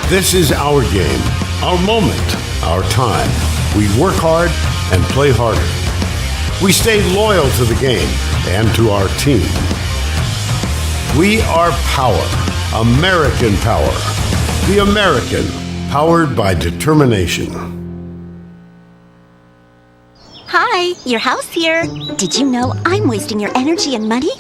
This is our game, our moment, our time. We work hard and play harder. We stay loyal to the game and to our team. We are power, American power. The American, powered by determination. Hi, your house here. Did you know I'm wasting your energy and money?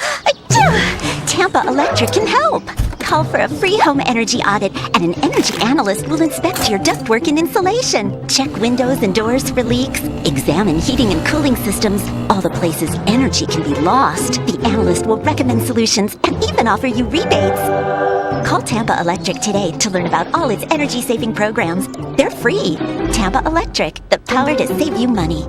Tampa Electric can help. Call for a free home energy audit, and an energy analyst will inspect your ductwork and insulation. Check windows and doors for leaks. Examine heating and cooling systems. All the places energy can be lost. The analyst will recommend solutions and even offer you rebates. Call Tampa Electric today to learn about all its energy-saving programs. They're free. Tampa Electric, the power to save you money.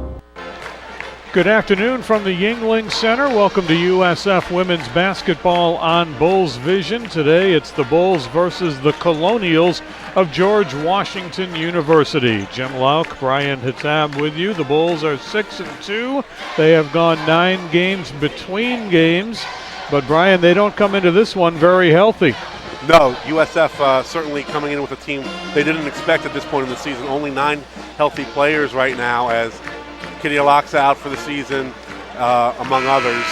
Good afternoon from the Yuengling Center. Welcome to USF Women's Basketball on Bulls Vision. Today it's the Bulls versus the Colonials of George Washington University. Jim Lauk, Brian Hittab with you. The Bulls are 6-2. They have gone 9 games between games. But Brian, they don't come into this one very healthy. No, USF certainly coming in with a team they didn't expect at this point in the season. Only 9 healthy players right now, as Kitty Lock's out for the season, among others.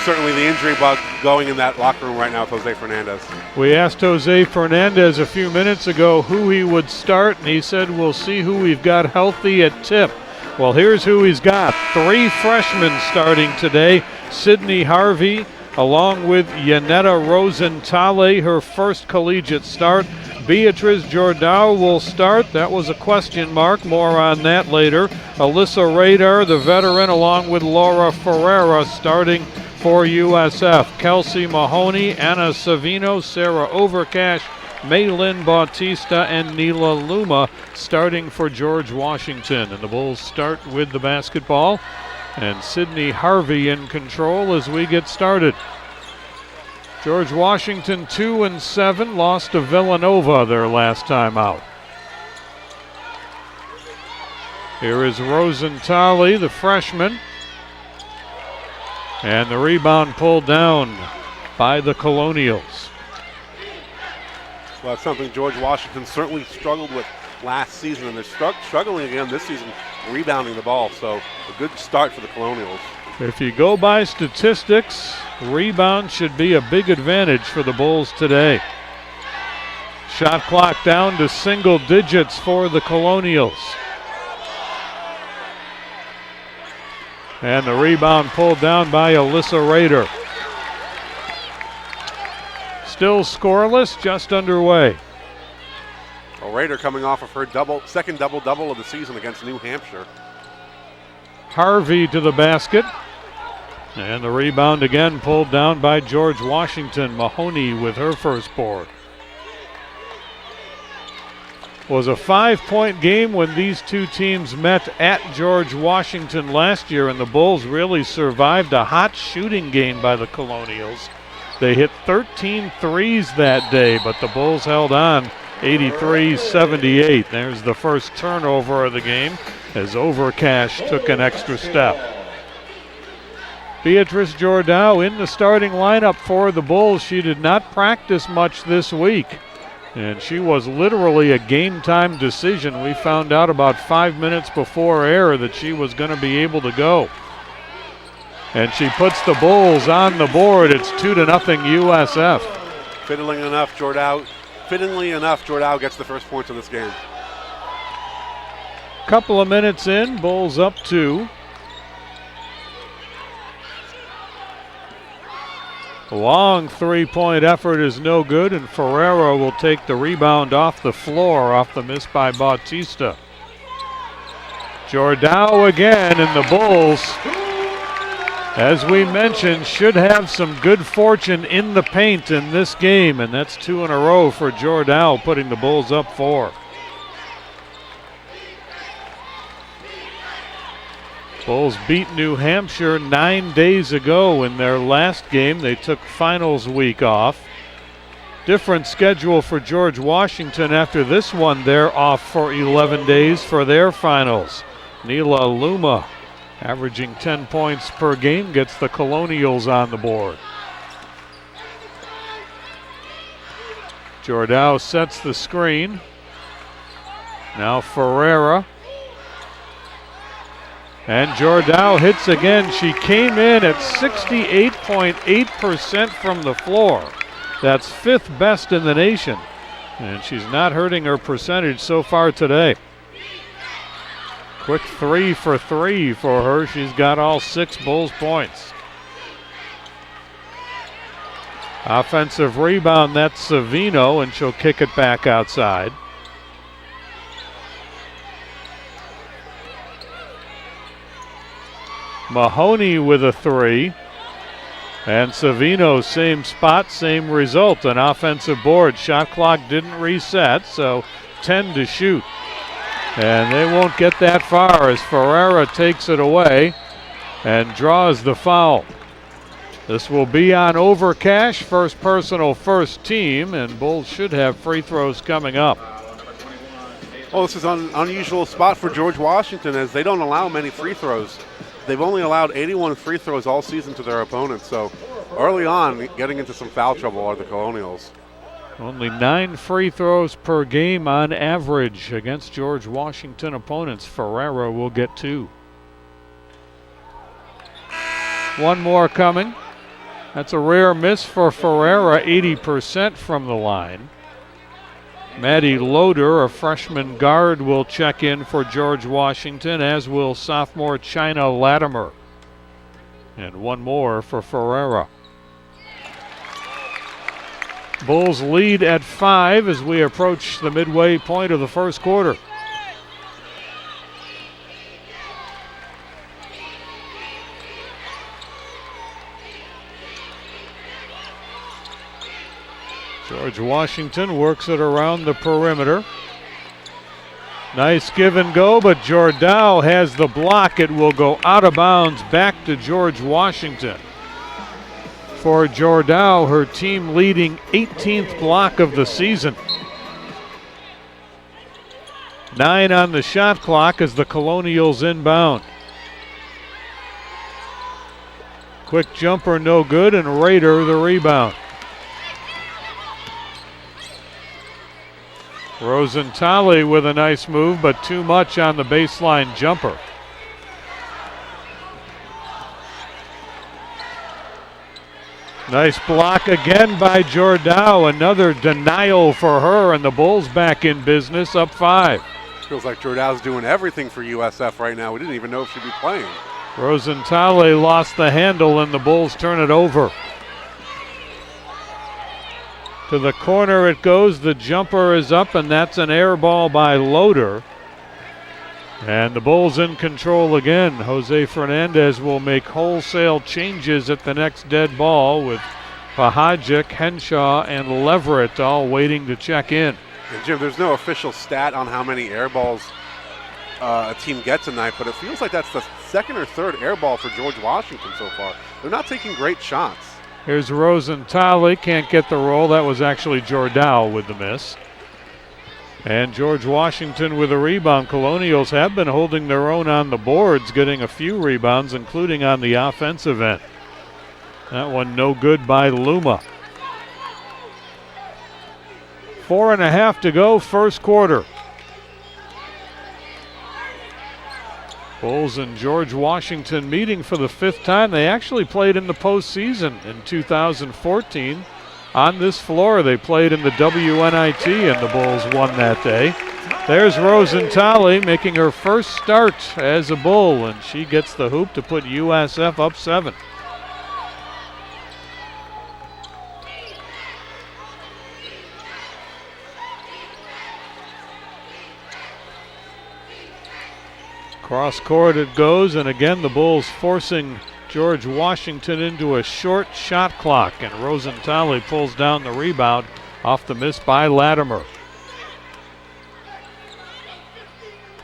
Certainly the injury bug going in that locker room right now with Jose Fernandez. We asked Jose Fernandez a few minutes ago who he would start, and he said we'll see who we've got healthy at tip. Well, here's who he's got. 3 freshmen starting today. Sydney Harvey, along with Yanetta Rosentale, her first collegiate start. Beatriz Jordao will start. That was a question mark. More on that later. Alyssa Radar, the veteran, along with Laura Ferreira, starting for USF. Kelsey Mahoney, Anna Savino, Sarah Overcash, Maylin Bautista, and Neela Luma starting for George Washington. And the Bulls start with the basketball. And Sydney Harvey in control as we get started. George Washington 2-7, lost to Villanova their last time out. Here is Rosentale, the freshman. And the rebound pulled down by the Colonials. Well, that's something George Washington certainly struggled with last season, and they're struggling again this season rebounding the ball. So a good start for the Colonials. If you go by statistics, rebound should be a big advantage for the Bulls today. Shot clock down to single digits for the Colonials. And the rebound pulled down by Alyssa Radar. Still scoreless, just underway. Well, Radar coming off of her second double-double of the season against New Hampshire. Harvey to the basket. And the rebound again pulled down by George Washington. Mahoney with her first board. It was a 5-point game when these two teams met at George Washington last year, and the Bulls really survived a hot shooting game by the Colonials. They hit 13 threes that day, but the Bulls held on 83-78. There's the first turnover of the game as Overcash took an extra step. Beatriz Jordao in the starting lineup for the Bulls. She did not practice much this week, and she was literally a game-time decision. We found out about 5 minutes before air that she was going to be able to go. And she puts the Bulls on the board. It's 2-0 USF. Fittingly enough, Jordao gets the first points of this game. Couple of minutes in, Bulls up 2. A long 3-point effort is no good, and Ferreira will take the rebound off the floor, off the miss by Bautista. Jordao again, and the Bulls, as we mentioned, should have some good fortune in the paint in this game, and that's 2 in a row for Jordao, putting the Bulls up 4. Bulls beat New Hampshire 9 days ago in their last game. They took finals week off. Different schedule for George Washington after this one. They're off for 11 days for their finals. Neela Luma, averaging 10 points per game, gets the Colonials on the board. Jordao sets the screen. Now Ferreira. And Jordow hits again. She came in at 68.8% from the floor. That's 5th best in the nation. And she's not hurting her percentage so far today. Quick 3 for 3 for her. She's got all 6 Bulls points. Offensive rebound, that's Savino, and she'll kick it back outside. Mahoney with a 3. And Savino, same spot, same result, an offensive board. Shot clock didn't reset, so 10 to shoot. And they won't get that far as Ferreira takes it away and draws the foul. This will be on Overcash, first personal, first team, and Bulls should have free throws coming up. Well, this is an unusual spot for George Washington as they don't allow many free throws. They've only allowed 81 free throws all season to their opponents, so early on, getting into some foul trouble are the Colonials. Only 9 free throws per game on average against George Washington opponents. Ferreira will get 2. One more coming. That's a rare miss for Ferreira, 80% from the line. Maddie Loader, a freshman guard, will check in for George Washington, as will sophomore China Latimer. And one more for Ferreira. Bulls lead at 5 as we approach the midway point of the first quarter. George Washington works it around the perimeter. Nice give and go, but Jordow has the block. It will go out of bounds back to George Washington. For Jordow, her team leading 18th block of the season. 9 on the shot clock as the Colonials inbound. Quick jumper, no good, and Rader the rebound. Rosentali with a nice move, but too much on the baseline jumper. Nice block again by Jordow. Another denial for her, and the Bulls back in business, up 5. Feels like Jordow's doing everything for USF right now. We didn't even know if she'd be playing. Rosentali lost the handle, and the Bulls turn it over. To the corner it goes. The jumper is up, and that's an air ball by Loader. And the Bulls in control again. Jose Fernandez will make wholesale changes at the next dead ball with Pahajic, Henshaw, and Leverett all waiting to check in. And Jim, there's no official stat on how many air balls a team gets tonight, but it feels like that's the second or third air ball for George Washington so far. They're not taking great shots. Here's Rosentali, can't get the roll. That was actually Jordow with the miss. And George Washington with a rebound. Colonials have been holding their own on the boards, getting a few rebounds, including on the offensive end. That one no good by Luma. 4.5 to go, first quarter. Bulls and George Washington meeting for the 5th time. They actually played in the postseason in 2014. On this floor, they played in the WNIT, and the Bulls won that day. There's Rosentali making her first start as a Bull, and she gets the hoop to put USF up 7. Cross court it goes, and again the Bulls forcing George Washington into a short shot clock, and Rosentali pulls down the rebound off the miss by Latimer.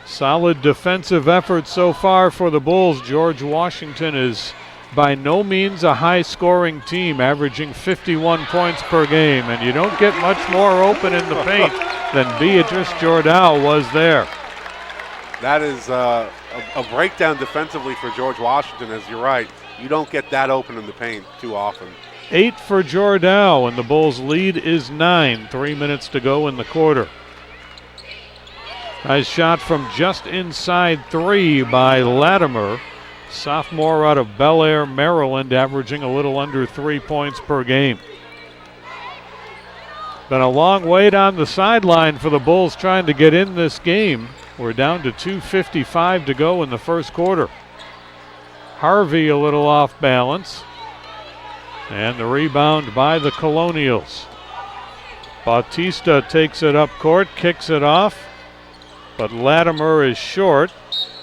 Solid defensive effort so far for the Bulls. George Washington is by no means a high-scoring team, averaging 51 points per game, and you don't get much more open in the paint than Beatrice Jordow was there. That is a breakdown defensively for George Washington, as you're right. You don't get that open in the paint too often. 8 for Jordow, and the Bulls' lead is 9. 3 minutes to go in the quarter. Nice shot from just inside 3 by Latimer. Sophomore out of Bel Air, Maryland, averaging a little under 3 points per game. Been a long wait on the sideline for the Bulls trying to get in this game. We're down to 2:55 to go in the first quarter. Harvey a little off balance. And the rebound by the Colonials. Bautista takes it up court, kicks it off, but Latimer is short,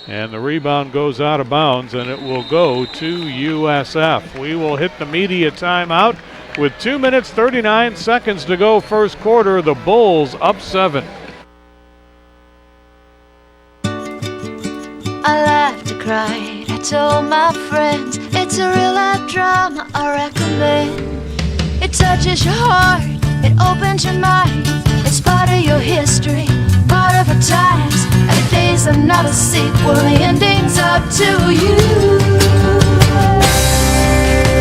and the rebound goes out of bounds, and it will go to USF. We will hit the media timeout with 2 minutes, 39 seconds to go first quarter. The Bulls up 7. I laughed, I cried, I told my friends it's a real life drama I recommend. It touches your heart, it opens your mind. It's part of your history, part of our times. Every day's another sequel, the ending's up to you.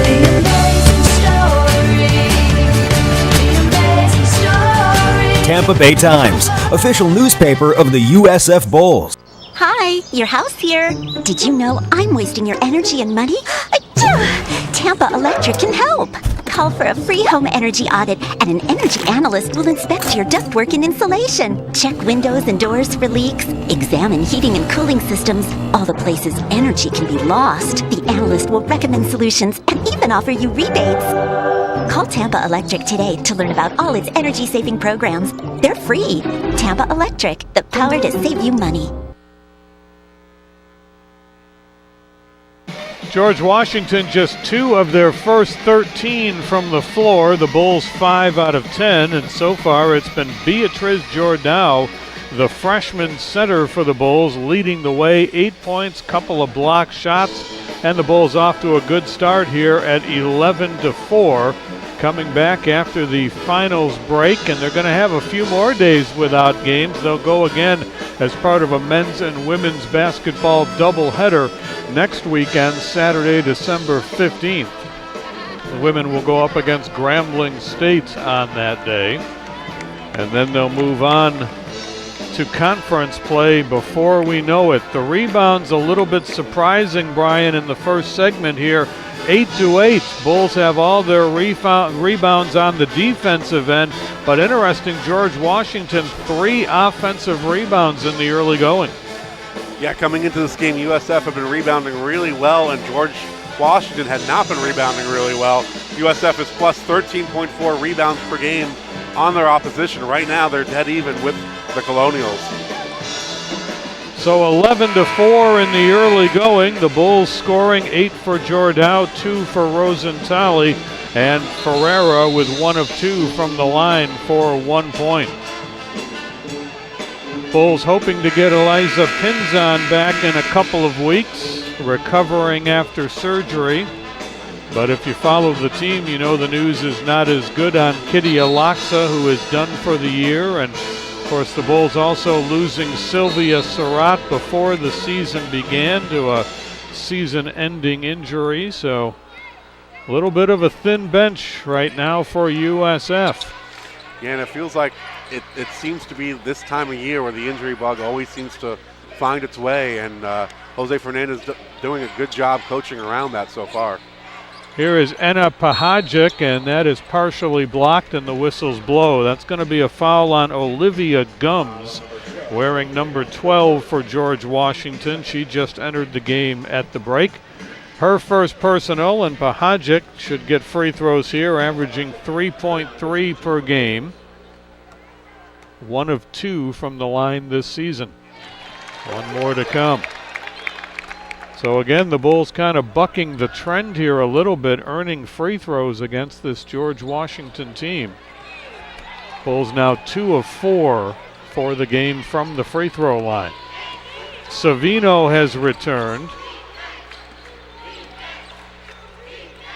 The amazing story, the amazing story. Tampa Bay Times, official newspaper of the USF Bulls. Hi, your house here. Did you know I'm wasting your energy and money? Tampa Electric can help. Call for a free home energy audit, and an energy analyst will inspect your ductwork and insulation. Check windows and doors for leaks. Examine heating and cooling systems. All the places energy can be lost. The analyst will recommend solutions and even offer you rebates. Call Tampa Electric today to learn about all its energy-saving programs. They're free. Tampa Electric, the power to save you money. George Washington just 2 of their first 13 from the floor. The Bulls 5 out of 10, and so far it's been Beatriz Jordao, the freshman center for the Bulls, leading the way. 8 points, couple of block shots, and the Bulls off to a good start here at 11-4. Coming back after the finals break, and they're going to have a few more days without games. They'll go again as part of a men's and women's basketball doubleheader next weekend, Saturday, December 15th. The women will go up against Grambling State on that day, and then they'll move on to conference play before we know it. The rebounds a little bit surprising, Brian, in the first segment here. 8-8. Bulls have all their rebounds on the defensive end, but interesting, George Washington, 3 offensive rebounds in the early going. Yeah, coming into this game, USF have been rebounding really well, and George Washington had not been rebounding really well. USF is plus 13.4 rebounds per game on their opposition. Right now, they're dead even with the Colonials. So 11-4 in the early going. The Bulls scoring 8 for Jordao, 2 for Rosentali, and Ferreira with 1 of 2 from the line for 1 point. Bulls hoping to get Eliza Pinzon back in a couple of weeks, recovering after surgery. But if you follow the team, you know the news is not as good on Kitty Alaksa, who is done for the year. And of course, the Bulls also losing Sylvia Surratt before the season began to a season-ending injury. So a little bit of a thin bench right now for USF. Yeah, and it feels like it seems to be this time of year where the injury bug always seems to find its way, and Jose Fernandez doing a good job coaching around that so far. Here is Enna Pahajic, and that is partially blocked, and the whistles blow. That's going to be a foul on Olivia Gums, wearing number 12 for George Washington. She just entered the game at the break. Her first personal, and Pahajic should get free throws here, averaging 3.3 per game. 1 of 2 from the line this season. 1 more to come. So again, the Bulls kind of bucking the trend here a little bit, earning free throws against this George Washington team. Bulls now 2 of 4 for the game from the free throw line. Savino has returned.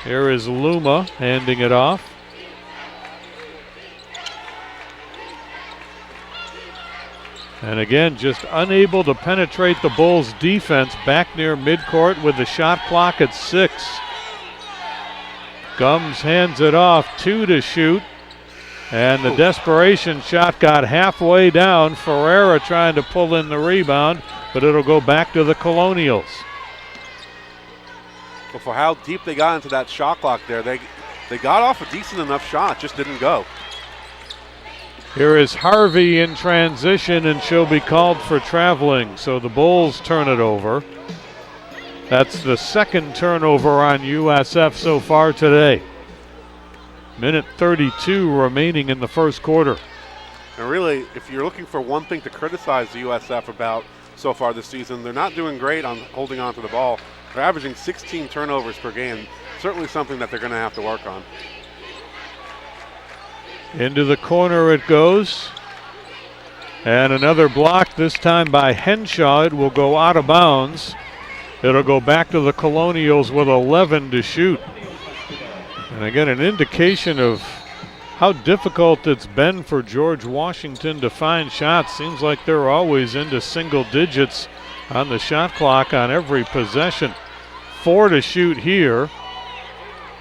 Here is Luma handing it off. And again, just unable to penetrate the Bulls' defense back near midcourt with the shot clock at 6. Gums hands it off, 2 to shoot. And the desperation shot got halfway down. Ferreira trying to pull in the rebound, but it'll go back to the Colonials. Well, for how deep they got into that shot clock there, they got off a decent enough shot, just didn't go. Here is Harvey in transition, and she'll be called for traveling, so the Bulls turn it over. That's the second turnover on USF so far today. Minute 32 remaining in the first quarter. And really, if you're looking for one thing to criticize the USF about so far this season, they're not doing great on holding on to the ball. They're averaging 16 turnovers per game. Certainly something that they're going to have to work on. Into the corner it goes. And another block, this time by Henshaw. It will go out of bounds. It'll go back to the Colonials with 11 to shoot. And again, an indication of how difficult it's been for George Washington to find shots. Seems like they're always into single digits on the shot clock on every possession. 4 to shoot here.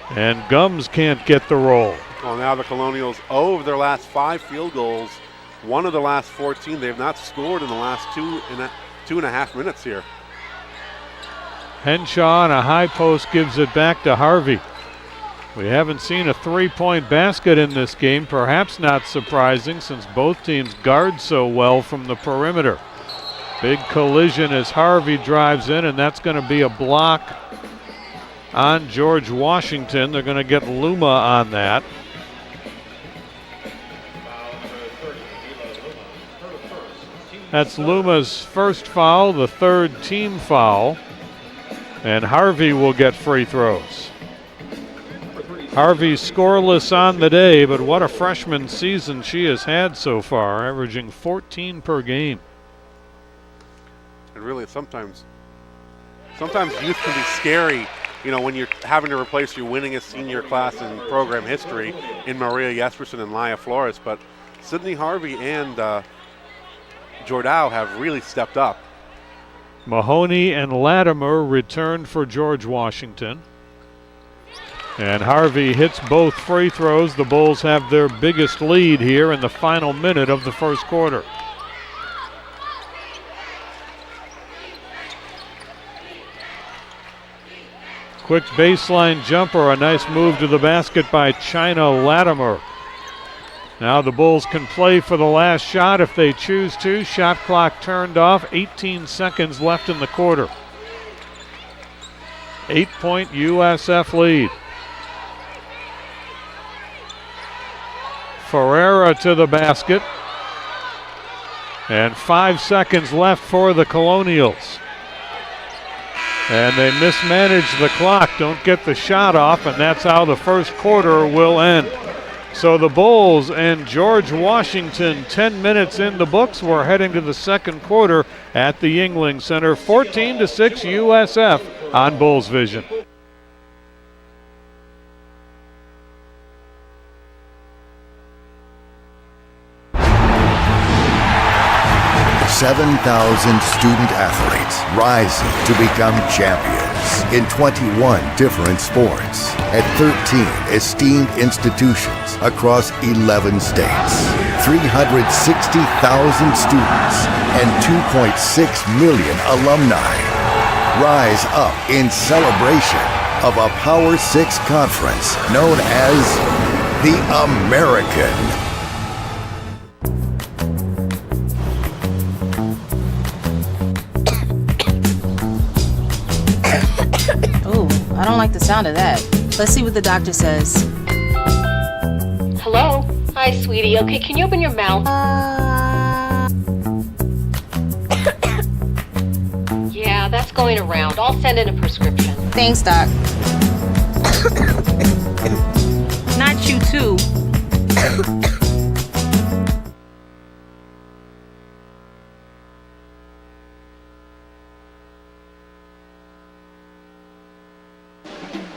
And Gums can't get the roll. Well, now the Colonials, of their last 5 field goals, one of the last 14, they have not scored in the last 2.5 minutes here. Henshaw on a high post gives it back to Harvey. We haven't seen a three-point basket in this game, perhaps not surprising since both teams guard so well from the perimeter. Big collision as Harvey drives in, and that's going to be a block on George Washington. They're going to get Luma on that. That's Luma's first foul, the third team foul. And Harvey will get free throws. Harvey scoreless on the day, but what a freshman season she has had so far, averaging 14 per game. And really, sometimes youth can be scary, you know, when you're having to replace your winningest senior class in program history in Maria Jesperson and Laya Flores. But Sydney Harvey and Jordao have really stepped up. Mahoney and Latimer returned for George Washington. And Harvey hits both free throws. The Bulls have their biggest lead here in the final minute of the first quarter. Quick baseline jumper, a nice move to the basket by China Latimer. Now the Bulls can play for the last shot if they choose to. Shot clock turned off, 18 seconds left in the quarter. 8-point USF lead. Ferreira to the basket. And 5 seconds left for the Colonials. And they mismanage the clock, don't get the shot off, and that's how the first quarter will end. So the Bulls and George Washington, 10 minutes in the books. We're heading to the second quarter at the Yuengling Center. 14-6 USF on Bulls Vision. $7,000 student athletes rising to become champions in 21 different sports at 13 esteemed institutions across 11 states. 360,000 students and 2.6 million alumni rise up in celebration of a Power 6 conference known as the American. I don't like the sound of that. Let's see what the doctor says. Hello? Hi, sweetie. Okay, can you open your mouth? Yeah, that's going around. I'll send in a prescription. Thanks, Doc. Not you, too.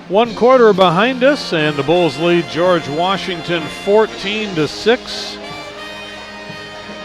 One quarter behind us, and the Bulls lead George Washington 14-6.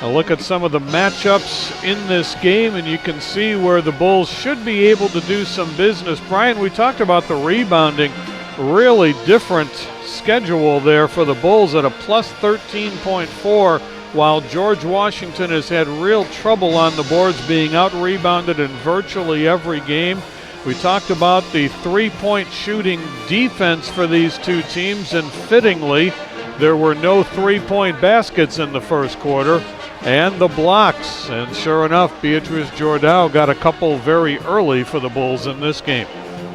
A look at some of the matchups in this game, and you can see where the Bulls should be able to do some business. Brian, we talked about the rebounding. Really different schedule there for the Bulls at a plus 13.4, while George Washington has had real trouble on the boards, being out-rebounded in virtually every game. We talked about the three-point shooting defense for these two teams, and fittingly, there were no three-point baskets in the first quarter, and the blocks. And sure enough, Beatrice Jordan got a couple very early for the Bulls in this game.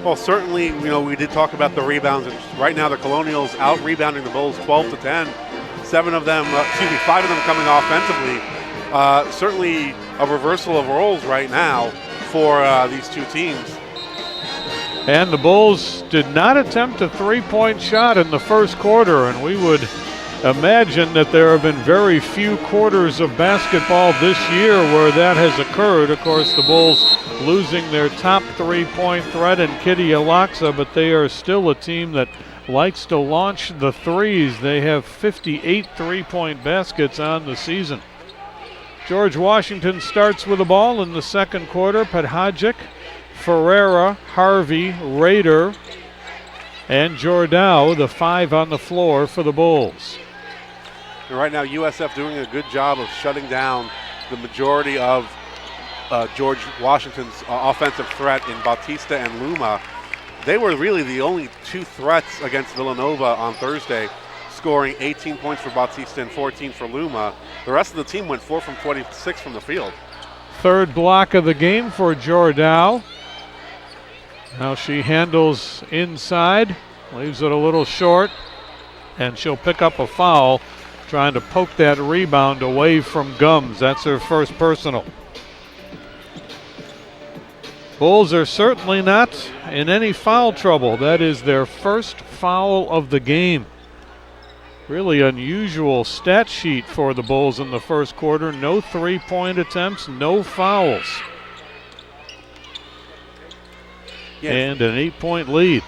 Well, certainly, we did talk about the rebounds, and right now the Colonials out-rebounding the Bulls 12-10. 5 of them coming offensively. Certainly a reversal of roles right now for these two teams. And the Bulls did not attempt a three-point shot in the first quarter, and we would imagine that there have been very few quarters of basketball this year where that has occurred. Of course, the Bulls losing their top three-point threat in Kitty Alaksa, but they are still a team that likes to launch the threes. They have 58 three-point baskets on the season. George Washington starts with the ball in the second quarter. Padhajic, Ferreira, Harvey, Rader, and Jordan, the 5 on the floor for the Bulls. And right now, USF doing a good job of shutting down the majority of George Washington's offensive threat in Bautista and Luma. They were really the only two threats against Villanova on Thursday, scoring 18 points for Bautista and 14 for Luma. The rest of the team went 4 from 26 from the field. Third block of the game for Jordan. Now she handles inside, leaves it a little short, and she'll pick up a foul, trying to poke that rebound away from Gums. That's her first personal. Bulls are certainly not in any foul trouble. That is their first foul of the game. Really unusual stat sheet for the Bulls in the first quarter. No three-point attempts, no fouls. Yes. And an 8-point lead.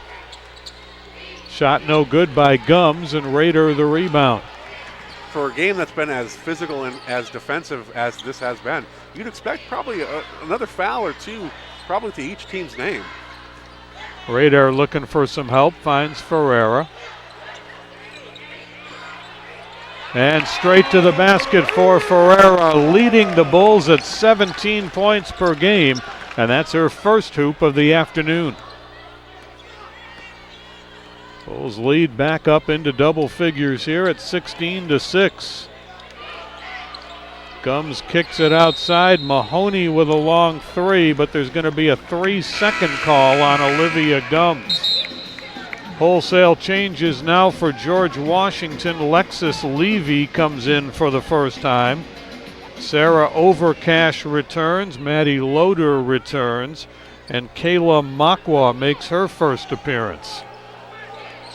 Shot no good by Gums, and Rader the rebound. For a game that's been as physical and as defensive as this has been, you'd expect probably another foul or two, probably to each team's name. Rader looking for some help, finds Ferreira. And straight to the basket for Ferreira, leading the Bulls at 17 points per game, and that's her first hoop of the afternoon. Bulls lead back up into double figures here at 16-6. Gums kicks it outside. Mahoney with a long three, but there's going to be a 3-second call on Olivia Gums. Wholesale changes now for George Washington. Lexus Levy comes in for the first time. Sarah Overcash returns. Maddie Loader returns. And Kayla Makwa makes her first appearance.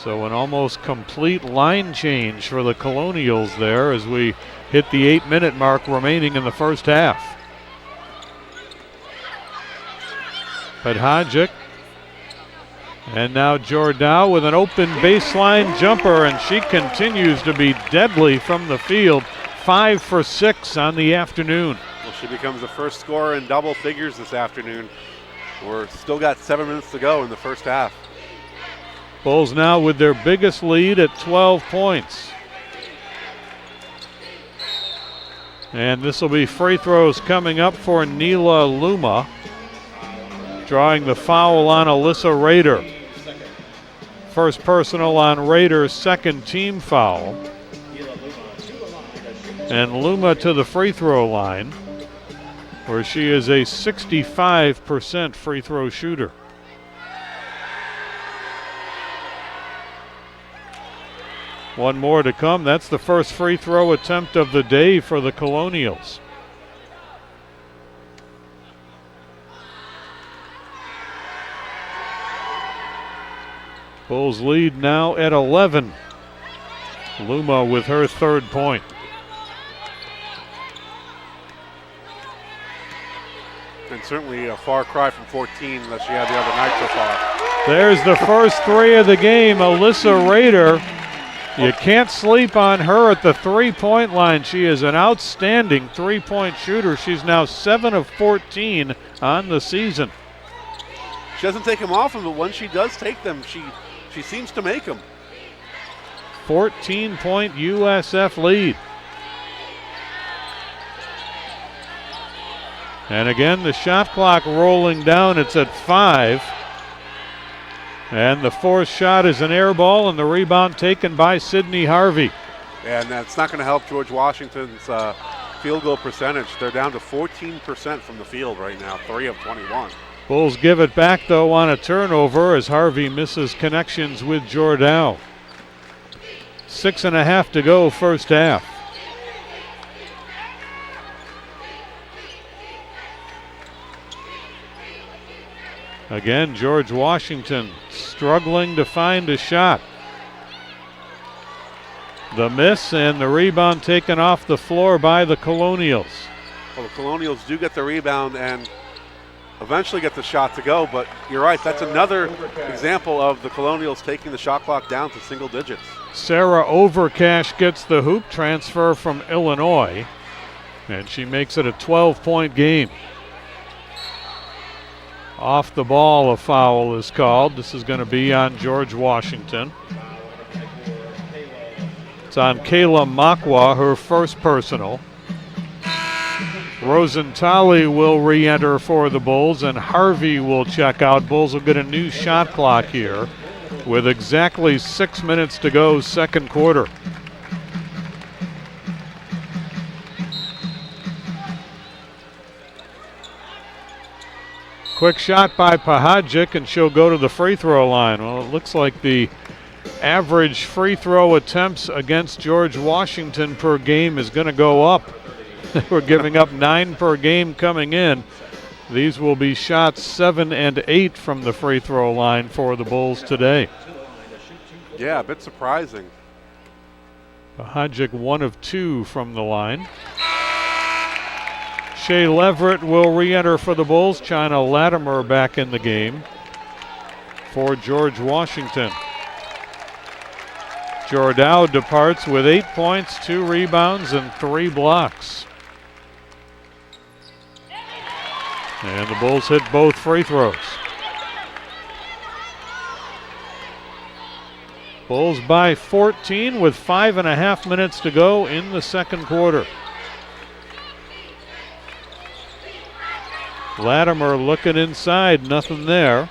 So an almost complete line change for the Colonials there as we hit the 8-minute mark remaining in the first half. Padhajic. And now Jordan with an open baseline jumper, and she continues to be deadly from the field. 5 for 6 on the afternoon. Well, she becomes the first scorer in double figures this afternoon. We're still got 7 minutes to go in the first half. Bulls now with their biggest lead at 12 points. And this will be free throws coming up for Neela Luma. Drawing the foul on Alyssa Rader. First personal on Rader's second team foul. And Luma to the free throw line, where she is a 65% free throw shooter. One more to come. That's the first free throw attempt of the day for the Colonials. Bulls lead now at 11. Luma with her third point. And certainly a far cry from 14 that she had the other night so far. There's the first three of the game. Alyssa Rader. You can't sleep on her at the three-point line. She is an outstanding three-point shooter. She's now 7 of 14 on the season. She doesn't take them often, but when she does take them, she seems to make them. 14-point USF lead. And again, the shot clock rolling down. It's at 5. And the fourth shot is an air ball, and the rebound taken by Sydney Harvey. And that's not going to help George Washington's field goal percentage. They're down to 14% from the field right now, 3 of 21. Bulls give it back, though, on a turnover as Harvey misses connections with Jordow. 6.5 to go, first half. Again, George Washington struggling to find a shot. The miss and the rebound taken off the floor by the Colonials. Well, the Colonials do get the rebound and eventually get the shot to go, but you're right, that's another example of the Colonials taking the shot clock down to single digits. Sarah Overcash gets the hoop transfer from Illinois, and she makes it a 12-point game. Off the ball, a foul is called. This is going to be on George Washington. It's on Kayla Makwa, her first personal. Rosentali will re-enter for the Bulls, and Harvey will check out. Bulls will get a new shot clock here with exactly 6 minutes to go, second quarter. Quick shot by Pahajic, and she'll go to the free throw line. Well, it looks like the average free throw attempts against George Washington per game is going to go up. We're giving up 9 per game coming in. These will be shots 7 and 8 from the free throw line for the Bulls today. Yeah, a bit surprising. Pahajic 1 of 2 from the line. Shea Leverett will re-enter for the Bulls. China Latimer back in the game for George Washington. Jordow departs with 8 points, 2 rebounds, and 3 blocks. And the Bulls hit both free throws. Bulls by 14 with 5.5 minutes to go in the second quarter. Latimer looking inside, nothing there.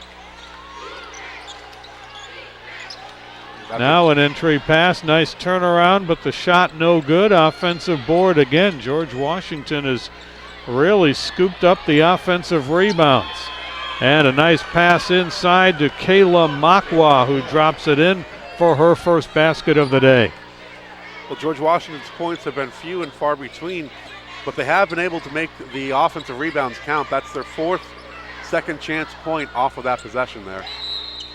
Now an entry pass, nice turnaround, but the shot no good. Offensive board again. George Washington has really scooped up the offensive rebounds. And a nice pass inside to Kayla Makwa, who drops it in for her first basket of the day. Well, George Washington's points have been few and far between, but they have been able to make the offensive rebounds count. That's their 4th second chance point off of that possession there.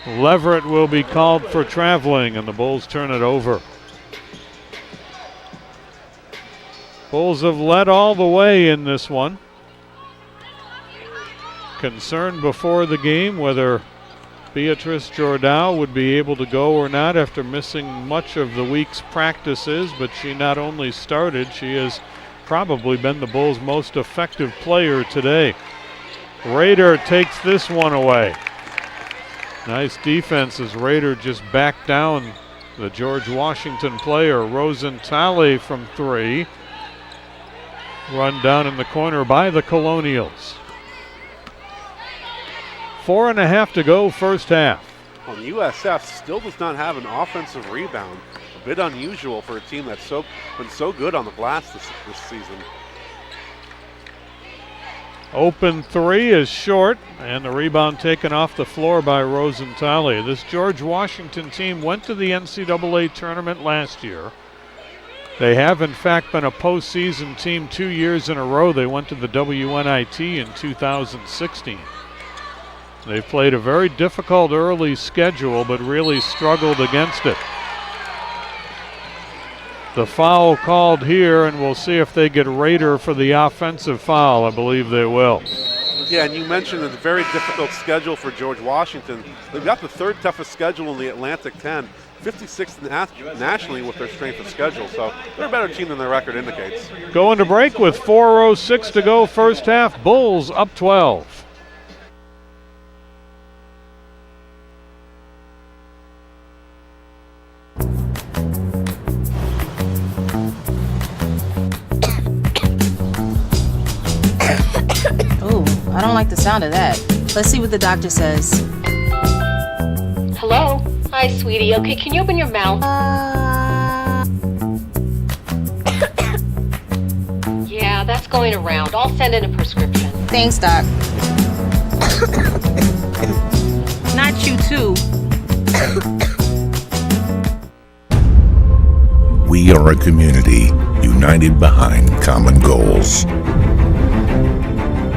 Leverett will be called for traveling, and the Bulls turn it over. Bulls have led all the way in this one. Concerned before the game whether Beatrice Jordow would be able to go or not after missing much of the week's practices, but she not only started, she has probably been the Bulls' most effective player today. Rader takes this one away. Nice defense as Rader just backed down the George Washington player. Rosentali from 3. Run down in the corner by the Colonials. 4.5 to go, first half. Well, USF still does not have an offensive rebound. A bit unusual for a team that's been so good on the glass this season. Open 3 is short, and the rebound taken off the floor by Rosentali. This George Washington team went to the NCAA tournament last year. They have, in fact, been a postseason team 2 years in a row. They went to the WNIT in 2016. They've played a very difficult early schedule, but really struggled against it. The foul called here, and we'll see if they get Rader for the offensive foul. I believe they will. Yeah, and you mentioned a very difficult schedule for George Washington. They've got the 3rd toughest schedule in the Atlantic 10, 56th nationally with their strength of schedule, so they're a better team than their record indicates. Going to break with 4:06 to go first half. Bulls up 12. I don't like the sound of that. Let's see what the doctor says. Hello? Hi, sweetie. Okay, can you open your mouth? Yeah, that's going around. I'll send in a prescription. Thanks, Doc. Not you, too. We are a community united behind common goals.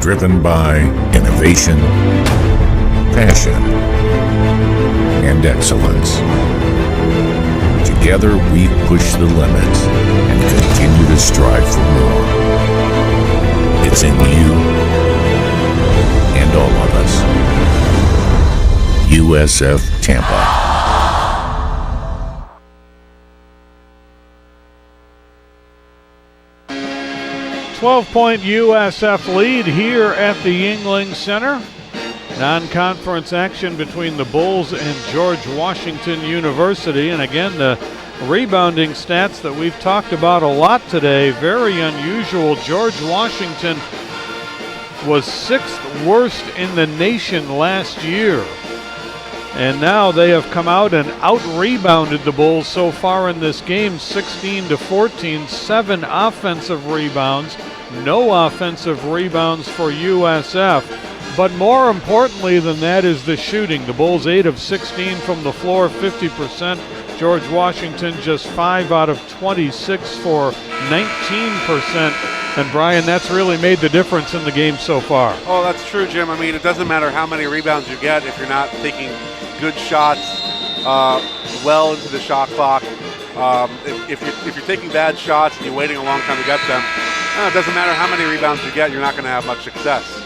Driven by innovation, passion, and excellence. Together we push the limits and continue to strive for more. It's in you and all of us. USF Tampa. 12-point USF lead here at the Yuengling Center. Non-conference action between the Bulls and George Washington University. And again, the rebounding stats that we've talked about a lot today, very unusual. George Washington was 6th worst in the nation last year. And now they have come out and out-rebounded the Bulls so far in this game, 16-14, 7 offensive rebounds, no offensive rebounds for USF. But more importantly than that is the shooting. The Bulls 8 of 16 from the floor, 50%. George Washington just 5 out of 26 for 19%. And Brian, that's really made the difference in the game so far. Oh, that's true, Jim. I mean, it doesn't matter how many rebounds you get if you're not taking good shots well into the shot clock. If you're taking bad shots and you're waiting a long time to get them, it doesn't matter how many rebounds you get, you're not going to have much success.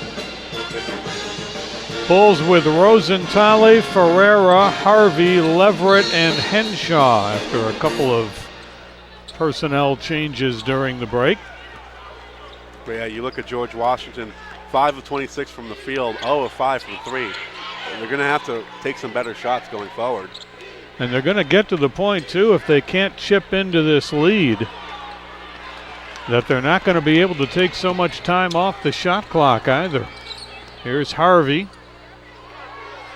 Bulls with Rosenthaler, Ferreira, Harvey, Leverett, and Henshaw after a couple of personnel changes during the break. But yeah, you look at George Washington, 5 of 26 from the field, 0 of 5 from 3. They're going to have to take some better shots going forward. And they're going to get to the point, too, if they can't chip into this lead, that they're not going to be able to take so much time off the shot clock either. Here's Harvey.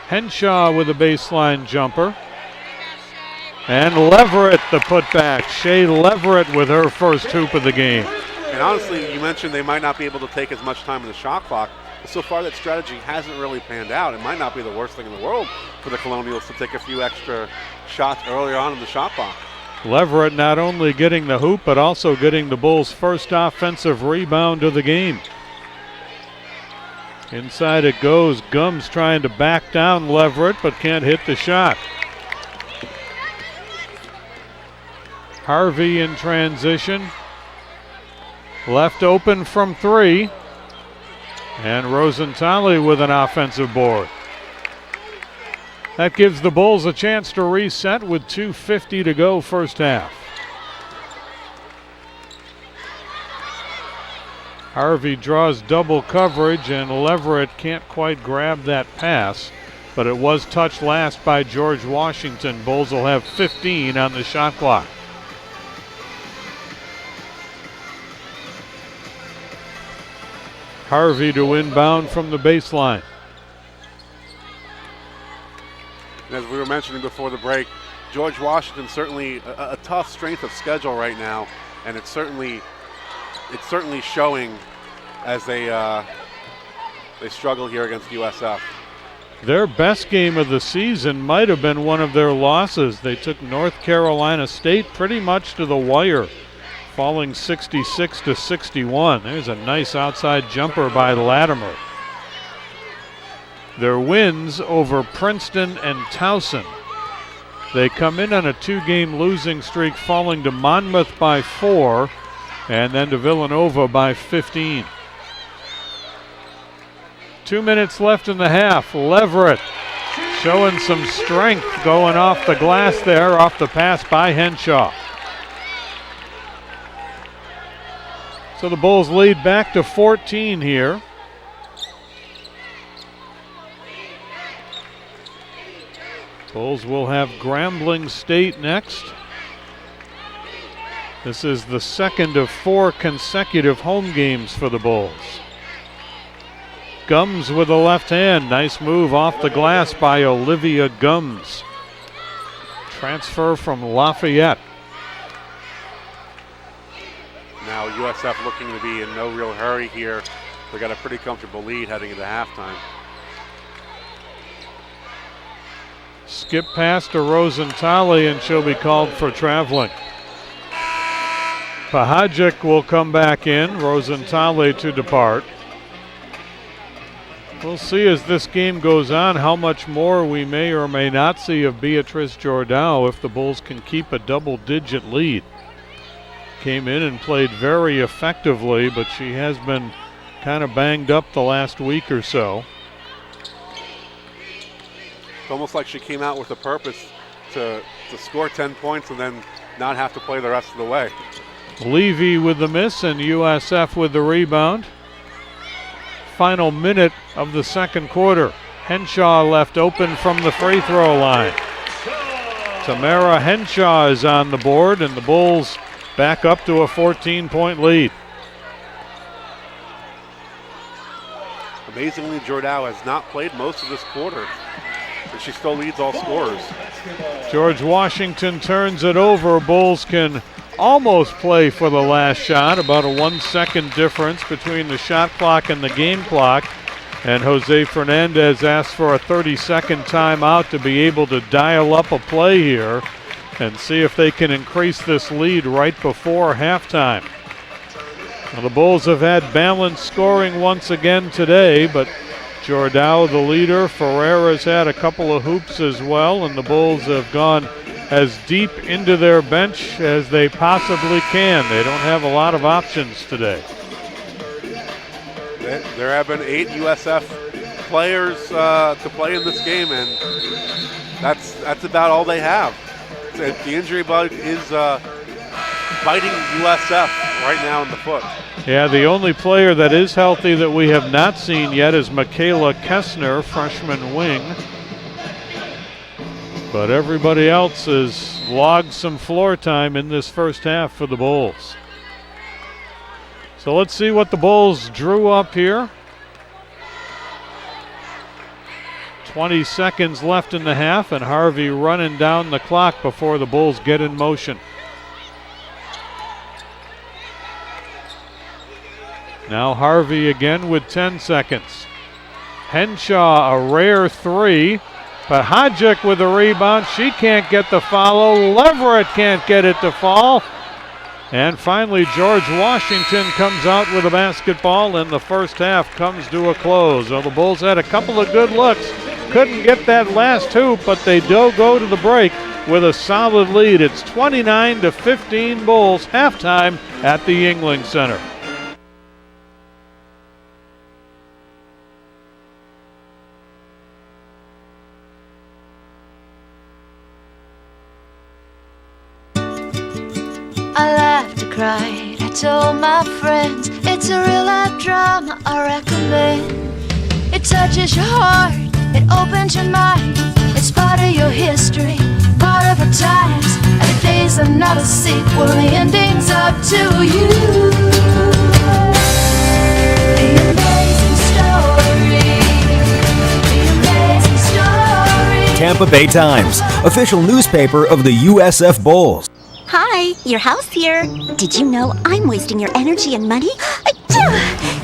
Henshaw with a baseline jumper. And Leverett the putback. Shea Leverett with her first hoop of the game. And honestly, you mentioned they might not be able to take as much time in the shot clock. But so far, that strategy hasn't really panned out. It might not be the worst thing in the world for the Colonials to take a few extra shots earlier on in the shot clock. Leverett not only getting the hoop, but also getting the Bulls' first offensive rebound of the game. Inside it goes. Gums trying to back down Leverett, but can't hit the shot. Harvey in transition. Left open from 3. And Rosenthaler with an offensive board. That gives the Bulls a chance to reset with 2:50 to go first half. Harvey draws double coverage and Leverett can't quite grab that pass, but it was touched last by George Washington. Bulls will have 15 on the shot clock. Harvey to inbound from the baseline. As we were mentioning before the break, George Washington certainly a tough strength of schedule right now, and it's certainly showing as they struggle here against USF. Their best game of the season might have been one of their losses. They took North Carolina State pretty much to the wire, falling 66-61. There's a nice outside jumper by Latimer. Their wins over Princeton and Towson. They come in on a 2-game losing streak, falling to Monmouth by 4 and then to Villanova by 15. 2 minutes left in the half. Leverett showing some strength going off the glass there, off the pass by Henshaw. So the Bulls lead back to 14 here. Bulls will have Grambling State next. This is the second of 4 consecutive home games for the Bulls. Gums with the left hand. Nice move off the glass by Olivia Gums. Transfer from Lafayette. Now USF looking to be in no real hurry here. They got a pretty comfortable lead heading into halftime. Skip pass to Rosentali, and she'll be called for traveling. Pahajic will come back in. Rosentali to depart. We'll see as this game goes on how much more we may or may not see of Beatrice Jordao if the Bulls can keep a double-digit lead. Came in and played very effectively, but she has been kind of banged up the last week or so. It's almost like she came out with a purpose to score 10 points and then not have to play the rest of the way. Levy with the miss and USF with the rebound. Final minute of the second quarter. Henshaw left open from the free throw line. Tamara Henshaw is on the board, and the Bulls back up to a 14-point lead. Amazingly, Jordao has not played most of this quarter, but she still leads all scorers. George Washington turns it over. Bulls can almost play for the last shot. About a 1 second difference between the shot clock and the game clock. And Jose Fernandez asks for a 30-second timeout to be able to dial up a play here and see if they can increase this lead right before halftime. Now, the Bulls have had balanced scoring once again today, but Jordao the leader. Ferreira's had a couple of hoops as well, and the Bulls have gone as deep into their bench as they possibly can. They don't have a lot of options today. There have been 8 USF players to play in this game, and that's about all they have. The injury bug is biting USF right now in the foot. Yeah, the only player that is healthy that we have not seen yet is Michaela Kessner, freshman wing. But everybody else has logged some floor time in this first half for the Bulls. So let's see what the Bulls drew up here. 20 seconds left in the half, and Harvey running down the clock before the Bulls get in motion. Now Harvey again with 10 seconds. Henshaw, a rare three. Pahajic with a rebound. She can't get the follow. Leverett can't get it to fall. And finally, George Washington comes out with a basketball, and the first half comes to a close. Well, the Bulls had a couple of good looks. Couldn't get that last hoop, but they do go to the break with a solid lead. It's 29-15 Bulls, halftime at the Yuengling Center. I laughed, I cried, I told my friends it's a real life drama I recommend. It touches your heart, it opens your mind. It's part of your history, part of our times. Every day's another sequel, the ending's up to you. The amazing story, the amazing story. Tampa Bay Times, official newspaper of the USF Bulls. Hi, your house here. Did you know I'm wasting your energy and money?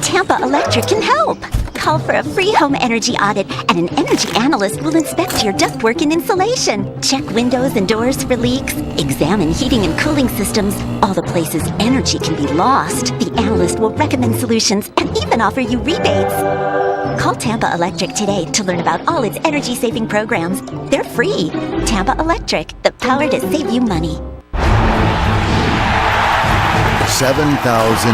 Tampa Electric can help. Call for a free home energy audit, and an energy analyst will inspect your ductwork and insulation. Check windows and doors for leaks. Examine heating and cooling systems. All the places energy can be lost. The analyst will recommend solutions and even offer you rebates. Call Tampa Electric today to learn about all its energy-saving programs. They're free. Tampa Electric, the power to save you money. 7,000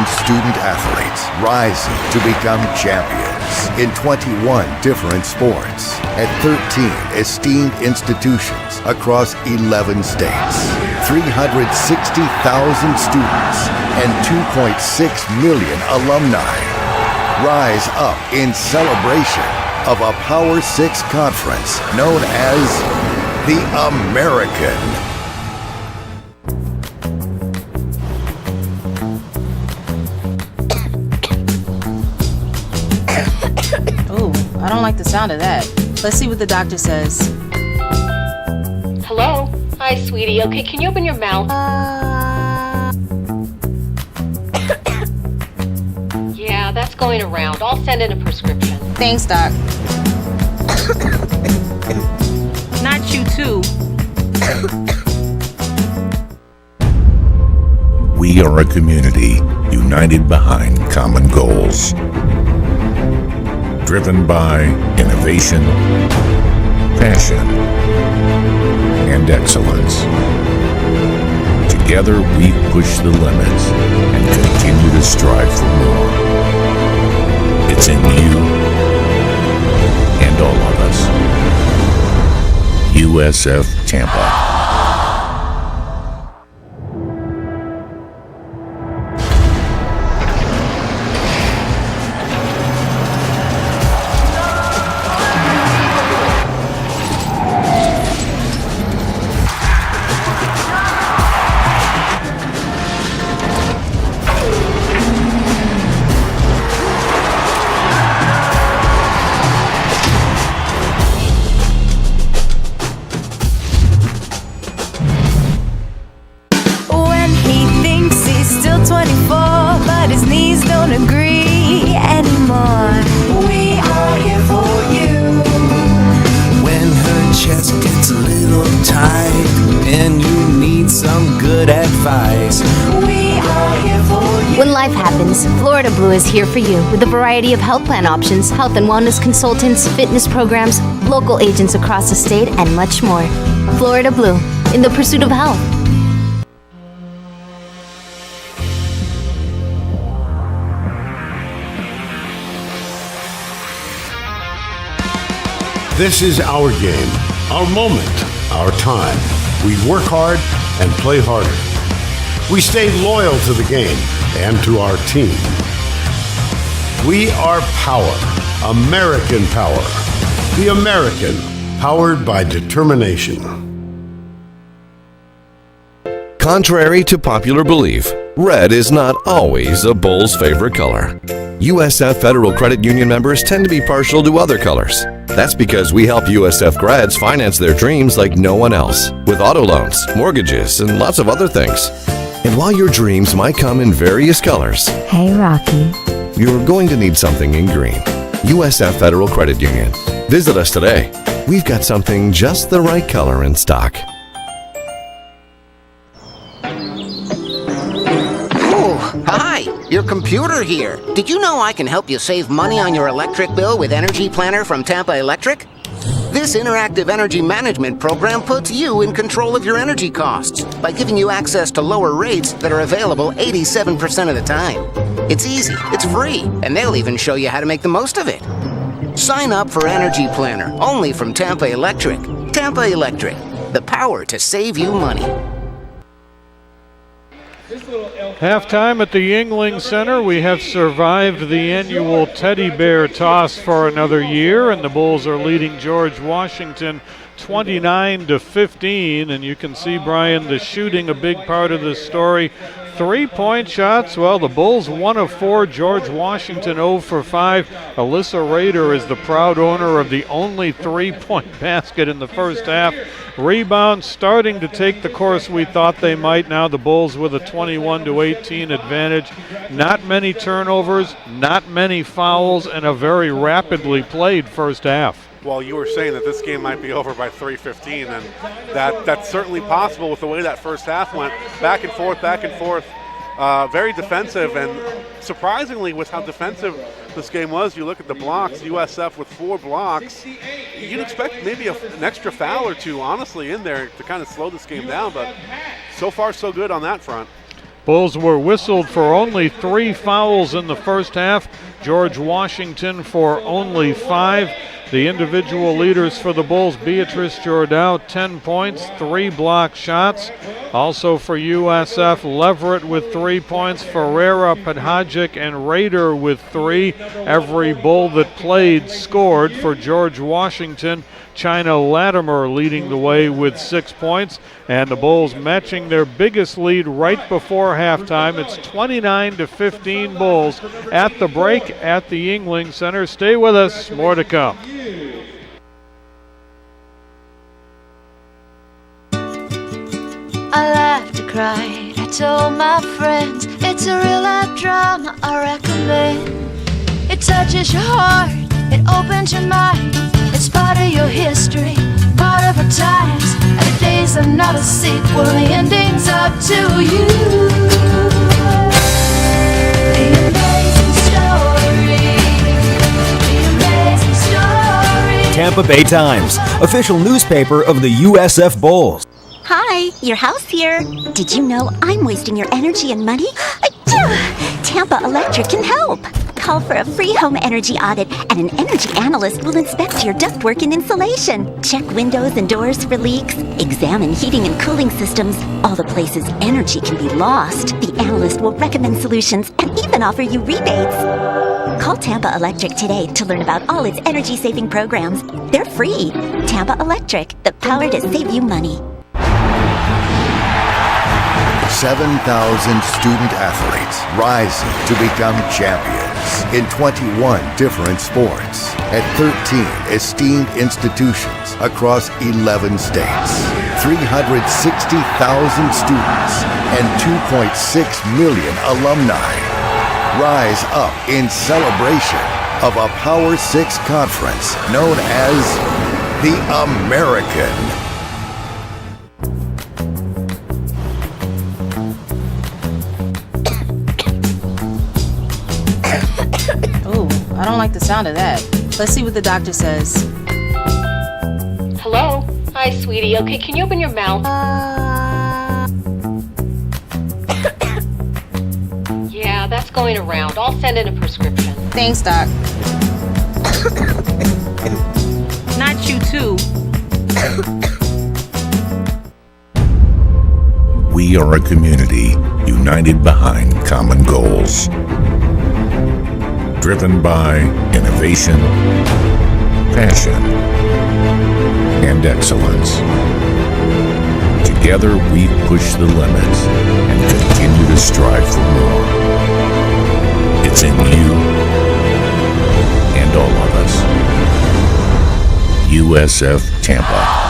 student athletes rising to become champions in 21 different sports at 13 esteemed institutions across 11 states. 360,000 students and 2.6 million alumni rise up in celebration of a Power 6 conference known as the American. I don't like the sound of that. Let's see what the doctor says. Hello? Hi, sweetie. Okay, can you open your mouth? Yeah, that's going around. I'll send in a prescription. Thanks, Doc. Not you, too. We are a community united behind common goals. Driven by innovation, passion, and excellence. Together we push the limits and continue to strive for more. It's in you and all of us. USF Tampa. When life happens, Florida Blue is here for you with a variety of health plan options, health and wellness consultants, fitness programs, local agents across the state, and much more. Florida Blue, in the pursuit of health. This is our game, our moment, our time. We work hard and play harder. We stay loyal to the game and to our team. We are power, American power. The American, powered by determination. Contrary to popular belief, red is not always a bull's favorite color. USF Federal Credit Union members tend to be partial to other colors. That's because we help USF grads finance their dreams like no one else, with auto loans, mortgages, and lots of other things. And while your dreams might come in various colors, Hey, Rocky. you're going to need something in green. USF Federal Credit Union. Visit us today. We've got something just the right color in stock. Hi, your computer here. Did you know I can help you save money on your electric bill with Energy Planner from Tampa Electric? This interactive energy management program puts you in control of your energy costs by giving you access to lower rates that are available 87% of the time. It's easy, it's free, and they'll even show you how to make the most of it. Sign up for Energy Planner only from Tampa Electric. Tampa Electric, the power to save you money. Halftime at the Yuengling Center. We have survived the annual teddy bear toss for another year, and the Bulls are leading George Washington 29-15. And you can see, Brian, the shooting a big part of this story. 3-point shots. Well, the Bulls 1 of 4. George Washington 0 for 5. Alyssa Rader is the proud owner of the only 3-point basket in the first half. Rebounds starting to take the course we thought they might. Now the Bulls with a 21-18 advantage. Not many turnovers, not many fouls, and a very rapidly played first half. Well, you were saying that this game might be over by 3:15, and that's certainly possible with the way that first half went. Back and forth, very defensive, and surprisingly with how defensive this game was, you look at the blocks, USF with 4 blocks. You'd expect maybe an extra foul or two, honestly, in there to kind of slow this game down, but so far so good on that front. Bulls were whistled for only 3 fouls in the first half. George Washington for only 5. The individual leaders for the Bulls, Beatrice Jordan, 10 points, 3 block shots. Also for USF, Leverett with 3 points, Ferreira, Podhajic, and Rader with 3. Every Bull that played scored. For George Washington, China Latimer leading the way with 6 points, and the Bulls matching their biggest lead right before halftime. It's 29-15 Bulls at the break at the Yuengling Center. Stay with us, more to come. I laughed, I cried, I told my friends it's a real life drama I recommend. It touches your heart, it opens your mind. It's part of your history, part of our times. Every day's another sequel, the ending's up to you. The amazing story, the amazing story. Tampa Bay Times, official newspaper of the USF Bulls. Hi, your house here. Did you know I'm wasting your energy and money? Tampa Electric can help. Call for a free home energy audit, and an energy analyst will inspect your ductwork and insulation. Check windows and doors for leaks. Examine heating and cooling systems. All the places energy can be lost. The analyst will recommend solutions and even offer you rebates. Call Tampa Electric today to learn about all its energy-saving programs. They're free. Tampa Electric, the power to save you money. 7,000 student athletes rising to become champions in 21 different sports at 13 esteemed institutions across 11 states. 360,000 students and 2.6 million alumni rise up in celebration of a Power 6 conference known as the American. I don't like the sound of that. Let's see what the doctor says. Hello? Hi, sweetie. Okay, can you open your mouth? Yeah, that's going around. I'll send in a prescription. Thanks, Doc. Not you, too. We are a community united behind common goals. Driven by innovation, passion, and excellence. Together we push the limits and continue to strive for more. It's in you and all of us. USF Tampa.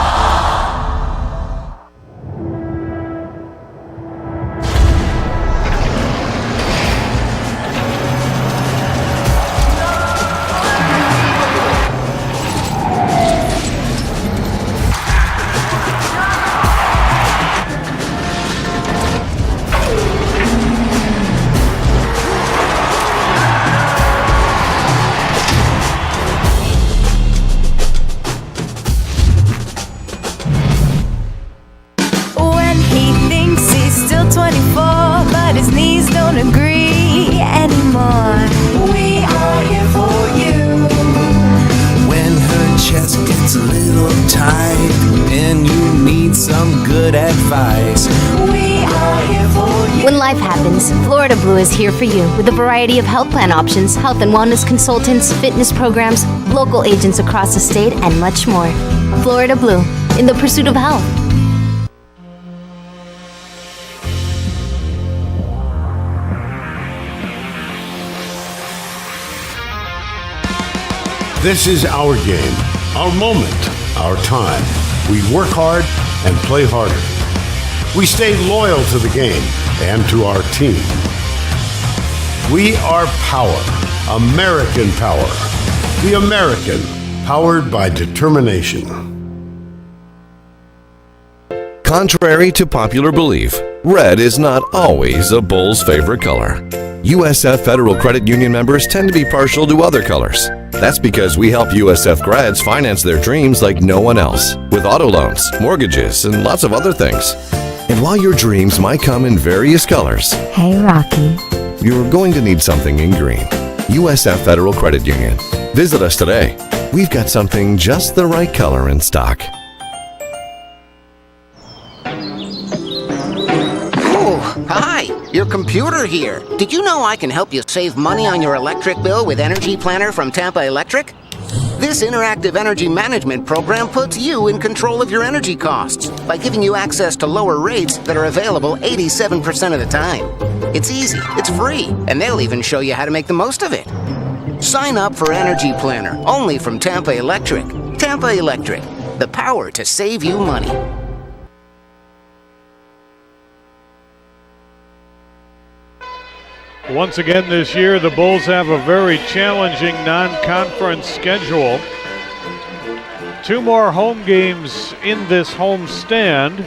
When life happens, Florida Blue is here for you with a variety of health plan options, health and wellness consultants, fitness programs, local agents across the state, and much more. Florida Blue, in the pursuit of health. This is our game, our moment, our time. We work hard and play harder. We stay loyal to the game and to our team. We are power, American power. The American, powered by determination. Contrary to popular belief, red is not always a bull's favorite color. USF Federal Credit Union members tend to be partial to other colors. That's because we help USF grads finance their dreams like no one else, with auto loans, mortgages, and lots of other things. And while your dreams might come in various colors, Hey, Rocky. you're going to need something in green. USF Federal Credit Union. Visit us today. we've got something just the right color in stock. Hi, your computer here. Did you know I can help you save money on your electric bill with Energy Planner from Tampa Electric? This interactive energy management program puts you in control of your energy costs by giving you access to lower rates that are available 87% of the time. It's easy, it's free, and they'll even show you how to make the most of it. Sign up for Energy Planner, only from Tampa Electric. Tampa Electric, the power to save you money. Once again this year, the Bulls have a very challenging non-conference schedule. 2 more home games in this home stand,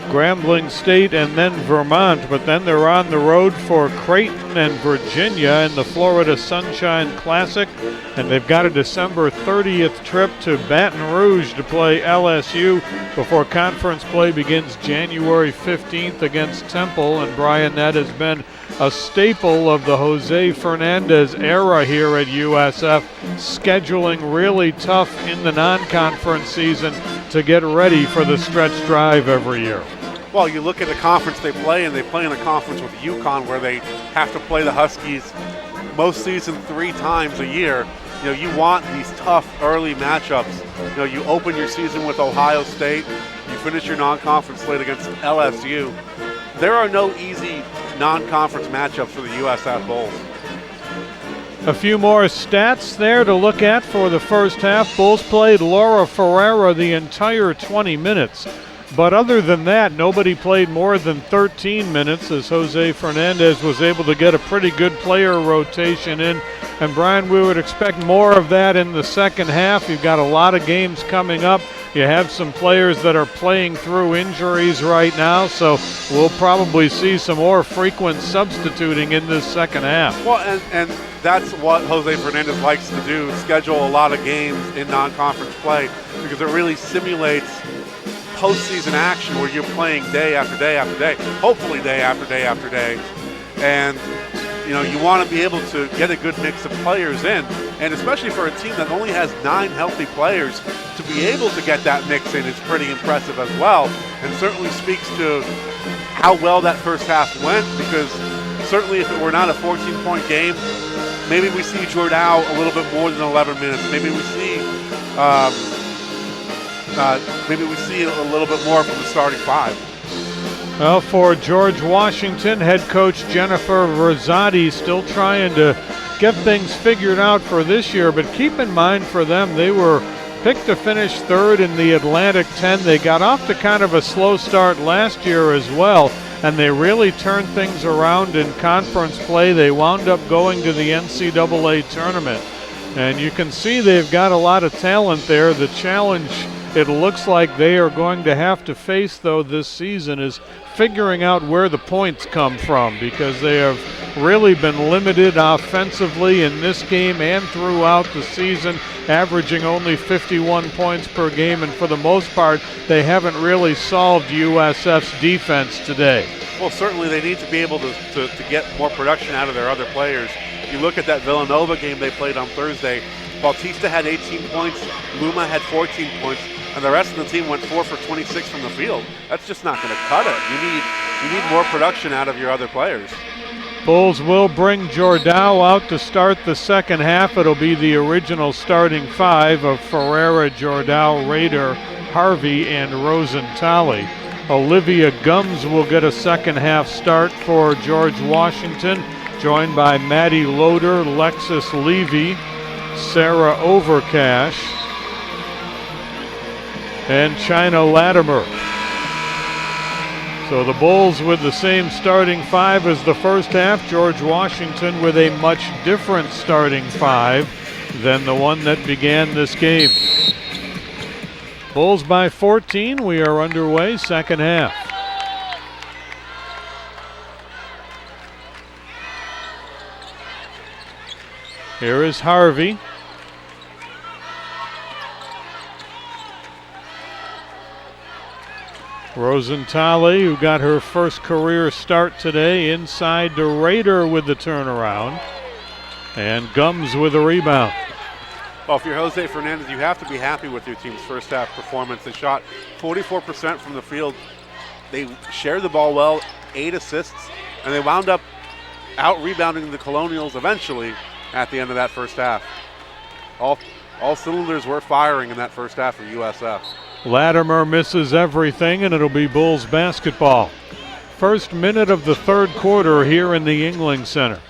Grambling State and then Vermont, but then they're on the road for Creighton and Virginia in the Florida Sunshine Classic, and they've got a December 30th trip to Baton Rouge to play LSU before conference play begins January 15th against Temple. And Brian, that has been a staple of the Jose Fernandez era here at USF, scheduling really tough in the non-conference season to get ready for the stretch drive every year. Well, you look at the conference they play, and they play in a conference with UConn where they have to play the Huskies most seasons 3 times a year. You know, you want these tough early matchups. You know, you open your season with Ohio State, you finish your non-conference slate against LSU. There are no easy non-conference matchups for the USF Bulls. A few more stats there to look at for the first half. Bulls played Laura Ferreira the entire 20 minutes. But other than that, nobody played more than 13 minutes as Jose Fernandez was able to get a pretty good player rotation in. And Brian, we would expect more of that in the second half. You've got a lot of games coming up. You have some players that are playing through injuries right now, so we'll probably see some more frequent substituting in this second half. Well, and that's what Jose Fernandez likes to do, schedule a lot of games in non-conference play, because it really simulates postseason action where you're playing day after day after day, hopefully day after day after day. And you know, you want to be able to get a good mix of players in, and especially for a team that only has 9 healthy players, to be able to get that mix in is pretty impressive as well, and certainly speaks to how well that first half went, because certainly if it were not a 14-point game, maybe we see Jordao a little bit more than 11 minutes. Maybe we see a little bit more from the starting 5. Well, for George Washington, head coach Jennifer Rosati still trying to get things figured out for this year, but keep in mind for them, they were picked to finish 3rd in the Atlantic 10. They got off to kind of a slow start last year as well, and they really turned things around in conference play. They wound up going to the NCAA tournament, and you can see they've got a lot of talent there. The challenge it looks like they are going to have to face, though, this season is figuring out where the points come from, because they have really been limited offensively in this game and throughout the season, averaging only 51 points per game, and for the most part, they haven't really solved USF's defense today. Well, certainly they need to be able to get more production out of their other players. You look at that Villanova game they played on Thursday, Bautista had 18 points, Luma had 14 points, and the rest of the team went 4 for 26 from the field. That's just not going to cut it. You need more production out of your other players. Bulls will bring Jordao out to start the second half. It'll be the original starting 5 of Ferreira, Jordao, Rader, Harvey, and Rosentali. Olivia Gums will get a second half start for George Washington, joined by Maddie Loader, Lexus Levy, Sarah Overcash, and China Latimer. So the Bulls with the same starting 5 as the first half. George Washington with a much different starting 5 than the one that began this game. Bulls by 14. We are underway, second half. Here is Harvey. Rosentali, who got her first career start today, inside to Rader with the turnaround. And Gums with a rebound. Well, if you're Jose Fernandez, you have to be happy with your team's first half performance. They shot 44% from the field. They shared the ball well, 8 assists, and they wound up out-rebounding the Colonials eventually at the end of that first half. All cylinders were firing in that first half for USF. Latimer misses everything, and it'll be Bulls basketball. First minute of the third quarter here in the Yuengling Center.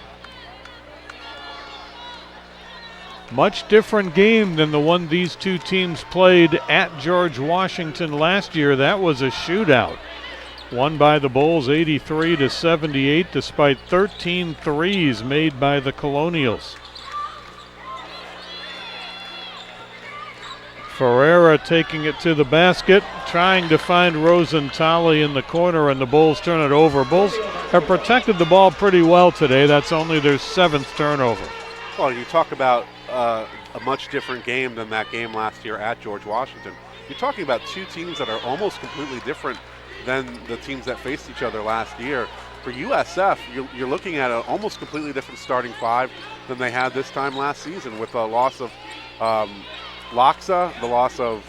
Much different game than the one these two teams played at George Washington last year. That was a shootout. Won by the Bulls 83-78 despite 13 threes made by the Colonials. Ferreira taking it to the basket, trying to find Rosentali in the corner, and the Bulls turn it over. Bulls have protected the ball pretty well today. That's only their 7th turnover. Well, you talk about a much different game than that game last year at George Washington. You're talking about two teams that are almost completely different than the teams that faced each other last year. For USF, you're looking at an almost completely different starting 5 than they had this time last season, with the loss of Loxa, the loss of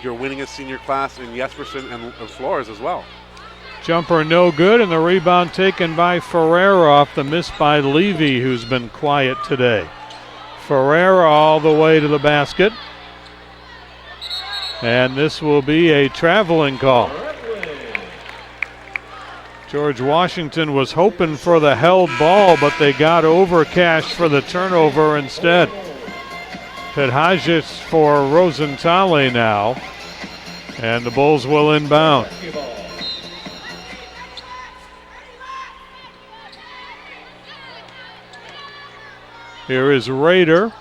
your winningest senior class in Jesperson and Flores as well. Jumper no good, and the rebound taken by Ferreira off the miss by Levy, who's been quiet today. Ferreira all the way to the basket. And this will be a traveling call. George Washington was hoping for the held ball, but they got over cash for the turnover instead. Pedhajis for Rosentali now, and the Bulls will inbound. Here is Rader.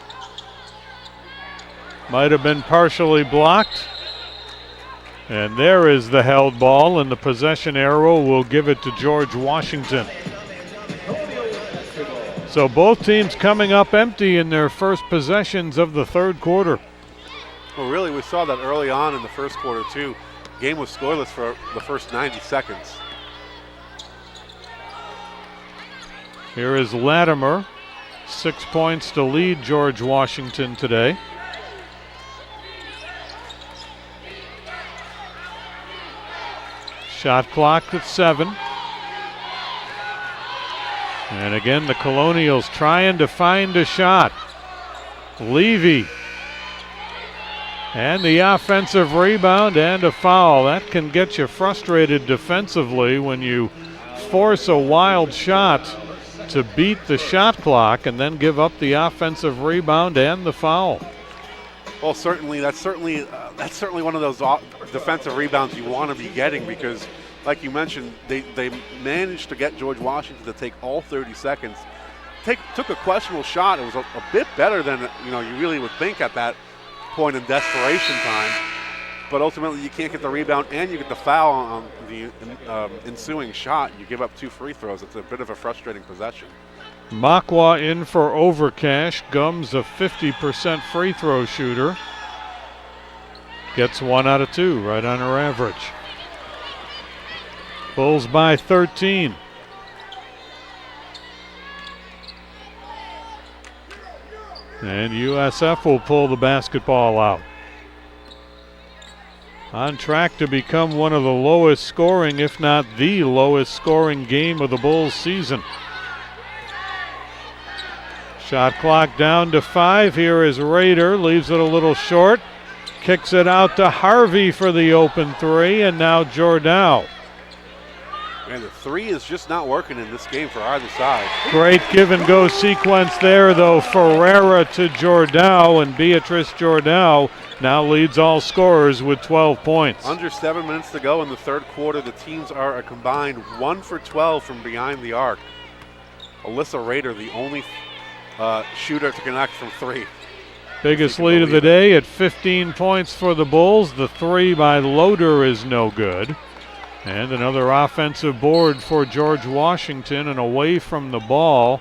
Might have been partially blocked. And there is the held ball, and the possession arrow will give it to George Washington. So both teams coming up empty in their first possessions of the third quarter. Well, really, we saw that early on in the first quarter, too. Game was scoreless for the first 90 seconds. Here is Latimer. 6 points to lead George Washington today. Shot clock at 7. And again, the Colonials trying to find a shot. Levy. And the offensive rebound and a foul. That can get you frustrated defensively when you force a wild shot to beat the shot clock and then give up the offensive rebound and the foul. Well, that's certainly one of those defensive rebounds you want to be getting, because, like you mentioned, they managed to get George Washington to take all 30 seconds. Took a questionable shot. It was a bit better than you really would think at that point in desperation time. But ultimately, you can't get the rebound and you get the foul on the ensuing shot. You give up 2 free throws. It's a bit of a frustrating possession. Makwa in for Overcash. Gums a 50% free throw shooter. Gets 1 out of 2, right on her average. Bulls by 13. And USF will pull the basketball out. On track to become one of the lowest scoring, if not the lowest scoring game of the Bulls season. Shot clock down to 5. Here is Rader, leaves it a little short. Kicks it out to Harvey for the open 3, and now Jordan. And the 3 is just not working in this game for either side. Great give and go sequence there, though. Ferreira to Jordan, and Beatrice Jordan now leads all scorers with 12 points. Under 7 minutes to go in the third quarter, the teams are a combined 1 for 12 from behind the arc. Alyssa Rader, the only shooter to connect from 3. Biggest lead of the day at 15 points for the Bulls. The 3 by Loader is no good. And another offensive board for George Washington, and away from the ball,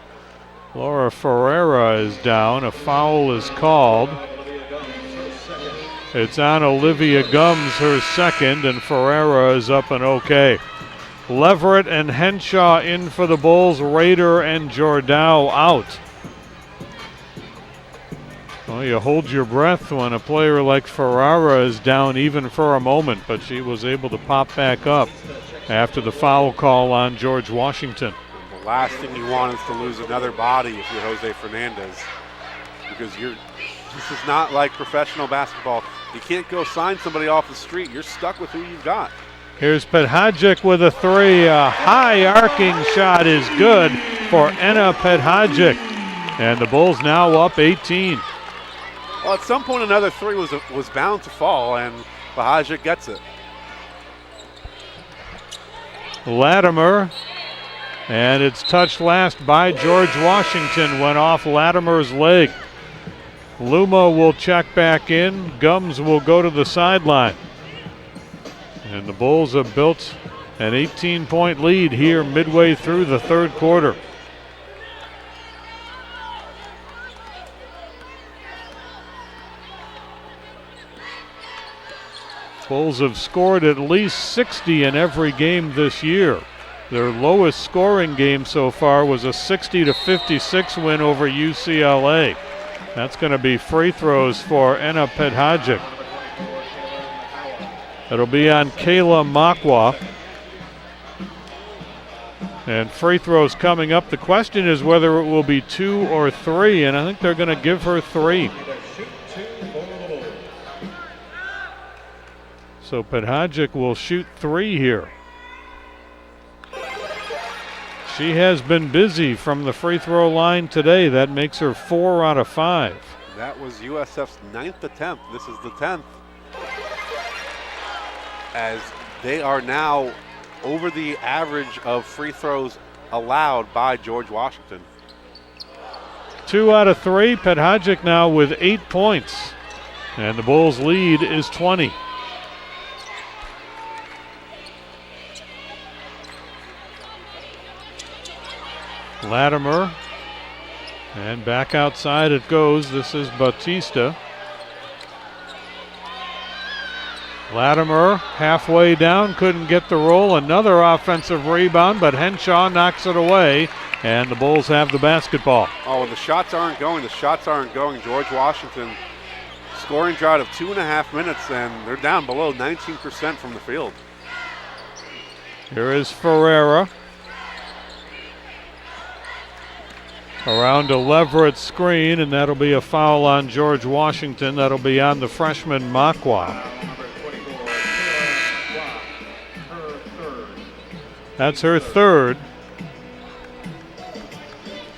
Laura Ferreira is down. A foul is called. It's on Olivia Gums, her second, and Ferreira is up and okay. Leverett and Henshaw in for the Bulls. Rader and Jordan out. Well, you hold your breath when a player like Ferrara is down even for a moment, but she was able to pop back up after the foul call on George Washington. The last thing you want is to lose another body if you're Jose Fernandez, because this is not like professional basketball. You can't go sign somebody off the street. You're stuck with who you've got. Here's Pethajic with a three. A high arcing shot is good for Enna Pethajic. And the Bulls now up 18. Well, at some point another three was bound to fall, and Pethajic gets it. Latimer, and it's touched last by George Washington, went off Latimer's leg. Luma will check back in. Gums will go to the sideline. And the Bulls have built an 18-point lead here midway through the third quarter. Bulls have scored at least 60 in every game this year. Their lowest scoring game so far was a 60-56 win over UCLA. That's going to be free throws for Enna Pethajic. It'll be on Kayla Makwa. And free throws coming up. The question is whether it will be 2 or 3, and I think they're going to give her 3. So Pethajic will shoot 3 here. She has been busy from the free throw line today. That makes her 4 out of 5. That was USF's 9th attempt. This is the 10th. As they are now over the average of free throws allowed by George Washington. 2 out of 3. Pethajic now with 8 points. And the Bulls' lead is 20. Latimer, and back outside it goes. This is Bautista. Latimer halfway down, couldn't get the roll. Another offensive rebound, but Henshaw knocks it away, and the Bulls have the basketball. Oh, and the shots aren't going. The shots aren't going. George Washington scoring drought of 2.5 minutes, and they're down below 19% from the field. Here is Ferreira. Around a Leverett screen, and that'll be a foul on George Washington. That'll be on the freshman Makwa. That's her third.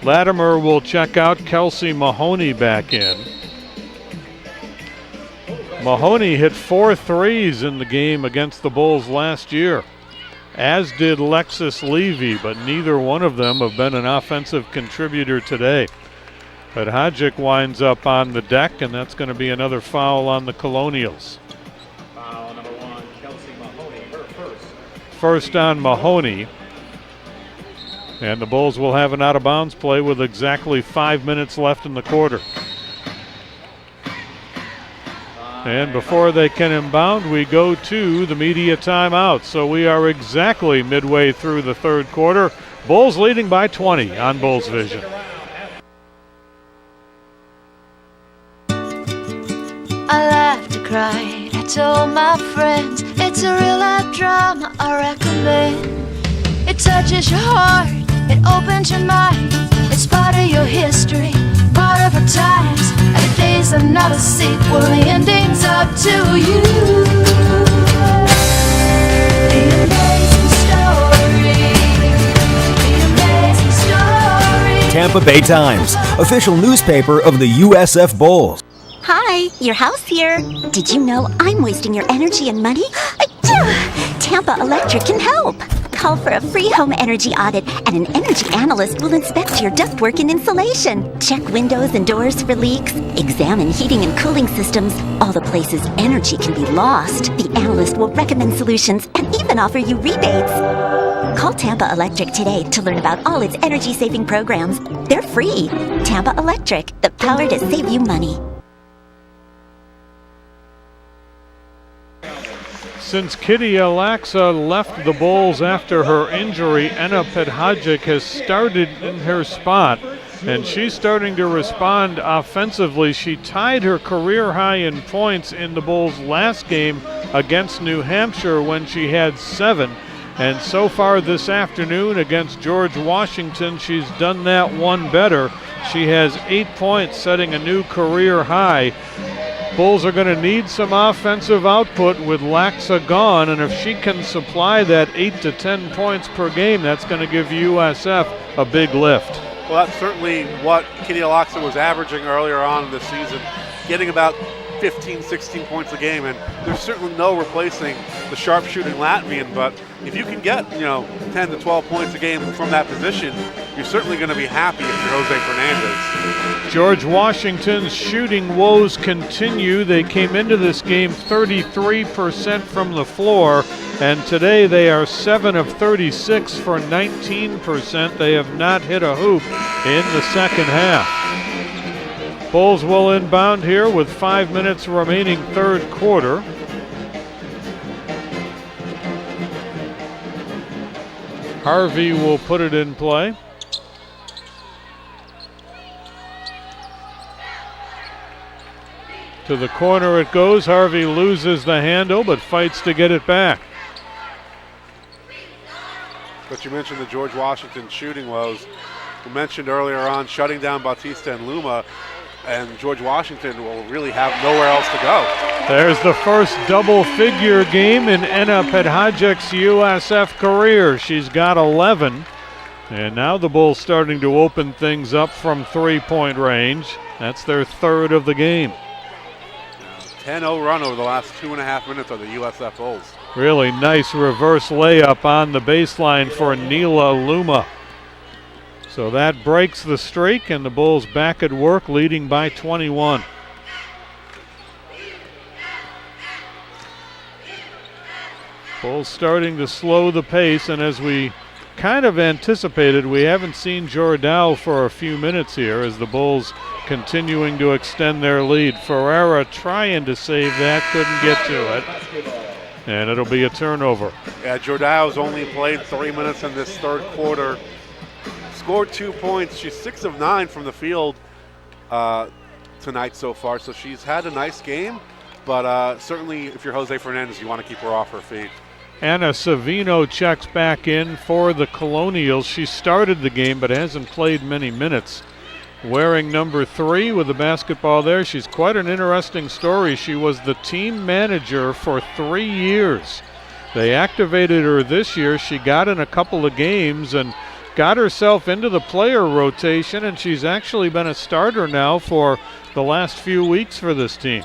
Latimer will check out. Kelsey Mahoney back in. Mahoney hit 4 threes in the game against the Bulls last year, as did Lexus Levy, but neither one of them have been an offensive contributor today. But Pethajic winds up on the deck, and that's going to be another foul on the Colonials. Foul number 1, Kelsey Mahoney, her first. First on Mahoney. And the Bulls will have an out-of-bounds play with exactly 5 minutes left in the quarter. And before they can inbound, we go to the media timeout. So we are exactly midway through the third quarter. Bulls leading by 20 on Bulls Vision. I laughed, I cried, I told my friends it's a real life drama I recommend. It touches your heart, it opens your mind. It's part of your history, part of our times. Every day's another sequel, the ending's up to you. The amazing story, the amazing story. Tampa Bay Times, official newspaper of the USF Bulls. Hi, your house here. Did you know I'm wasting your energy and money? Tampa Electric can help. Call for a free home energy audit, and an energy analyst will inspect your ductwork and insulation. Check windows and doors for leaks. Examine heating and cooling systems. All the places energy can be lost. The analyst will recommend solutions and even offer you rebates. Call Tampa Electric today to learn about all its energy-saving programs. They're free. Tampa Electric, the power to save you money. Since Kitty Alaxa left the Bulls after her injury, Enna Pethajic has started in her spot. And she's starting to respond offensively. She tied her career high in points in the Bulls' last game against New Hampshire when she had 7. And so far this afternoon against George Washington, she's done that one better. She has 8 points, setting a new career high. Bulls are going to need some offensive output with Laxa gone, and if she can supply that 8 to 10 points per game, that's going to give USF a big lift. Well, that's certainly what Kitty Laxa was averaging earlier on in the season, getting about 15, 16 points a game, and there's certainly no replacing the sharpshooting Latvian, but if you can get, 10 to 12 points a game from that position, you're certainly going to be happy if you're Jose Fernandez. George Washington's shooting woes continue. They came into this game 33% from the floor, and today they are 7 of 36 for 19%. They have not hit a hoop in the second half. Bulls will inbound here with 5 minutes remaining third quarter. Harvey will put it in play. To the corner it goes. Harvey loses the handle but fights to get it back. But you mentioned the George Washington shooting woes. We mentioned earlier on shutting down Bautista and Luma, and George Washington will really have nowhere else to go. There's the first double-figure game in Enna Pedhajic's USF career. She's got 11, and now the Bulls starting to open things up from three-point range. That's their third of the game. 10-0 run over the last 2.5 minutes of the USF Bulls. Really nice reverse layup on the baseline for Neela Luma. So that breaks the streak, and the Bulls back at work, leading by 21. Bulls starting to slow the pace, and as we kind of anticipated, we haven't seen Jordao for a few minutes here as the Bulls continuing to extend their lead. Ferreira trying to save that, couldn't get to it. And it'll be a turnover. Yeah, Jordao's only played 3 minutes in this third quarter. Scored 2 points. She's 6 of 9 from the field tonight so far, so she's had a nice game, but certainly if you're Jose Fernandez, you want to keep her off her feet. Anna Savino checks back in for the Colonials. She started the game but hasn't played many minutes. Wearing number 3 with the basketball there. She's quite an interesting story. She was the team manager for 3 years. They activated her this year. She got in a couple of games and got herself into the player rotation, and she's actually been a starter now for the last few weeks for this team.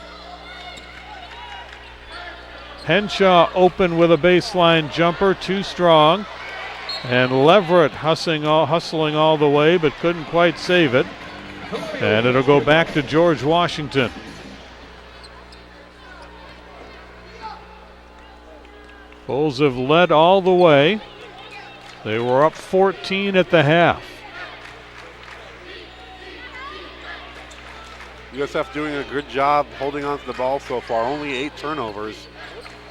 Henshaw open with a baseline jumper, too strong. And Leverett hustling all the way, but couldn't quite save it. And it'll go back to George Washington. Bulls have led all the way. They were up 14 at the half. USF doing a good job holding on to the ball so far. Only 8 turnovers.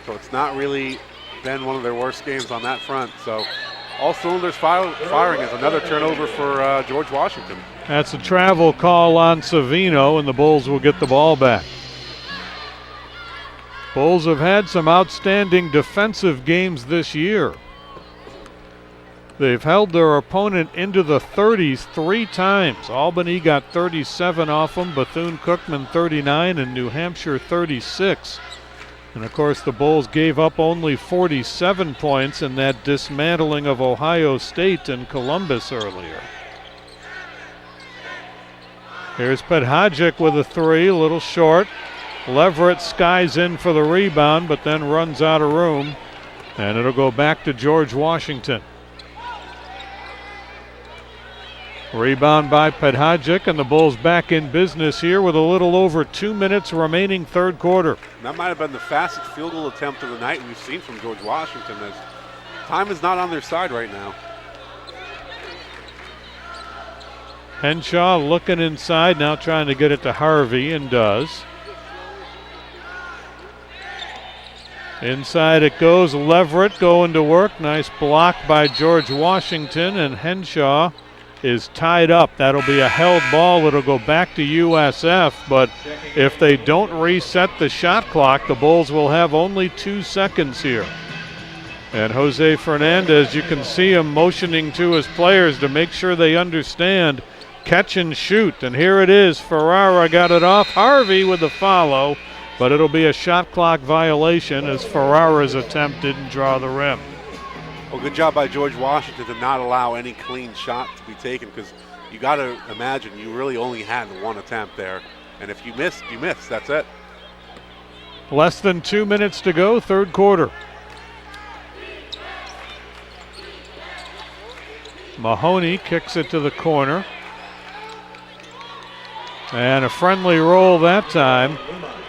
So it's not really been one of their worst games on that front. So all cylinders firing is another turnover for George Washington. That's a travel call on Savino, and the Bulls will get the ball back. Bulls have had some outstanding defensive games this year. They've held their opponent into the 30s 3 times. Albany got 37 off them, Bethune-Cookman 39, and New Hampshire 36. And of course the Bulls gave up only 47 points in that dismantling of Ohio State and Columbus earlier. Here's Pedhajic with a 3, a little short. Leverett skies in for the rebound, but then runs out of room. And it'll go back to George Washington. Rebound by Pedhajic, and the Bulls back in business here with a little over 2 minutes remaining third quarter. That might have been the fastest field goal attempt of the night we've seen from George Washington, as time is not on their side right now. Henshaw looking inside, now trying to get it to Harvey, and does. Inside it goes, Leverett going to work. Nice block by George Washington, and Henshaw is tied up. That'll be a held ball. It'll go back to USF, but if they don't reset the shot clock, the Bulls will have only 2 seconds here. And Jose Fernandez, you can see him motioning to his players to make sure they understand catch and shoot. And here it is. Ferrara got it off Harvey with the follow, but it'll be a shot clock violation as Ferrara's attempt didn't draw the rim. Well, good job by George Washington to not allow any clean shot to be taken, because you got to imagine you really only had one attempt there. And if you missed, you missed. That's it. Less than 2 minutes to go, third quarter. Mahoney kicks it to the corner. And a friendly roll that time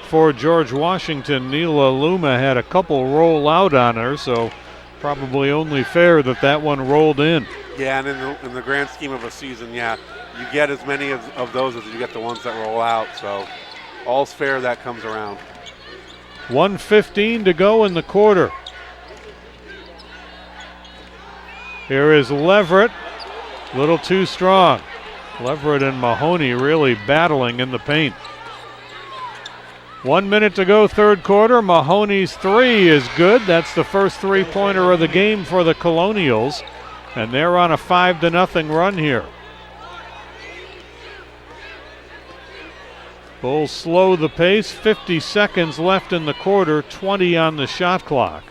for George Washington. Neela Luma had a couple roll out on her, so probably only fair that that one rolled in. Yeah, and in the grand scheme of a season, yeah, you get as many of those as you get the ones that roll out, so all's fair that comes around. 1:15 to go in the quarter. Here is Leverett, a little too strong. Leverett and Mahoney really battling in the paint. 1 minute to go, third quarter. Mahoney's three is good. That's the first three-pointer of the game for the Colonials, and they're on a 5-0 run here. Bulls slow the pace. 50 seconds left in the quarter, 20 on the shot clock.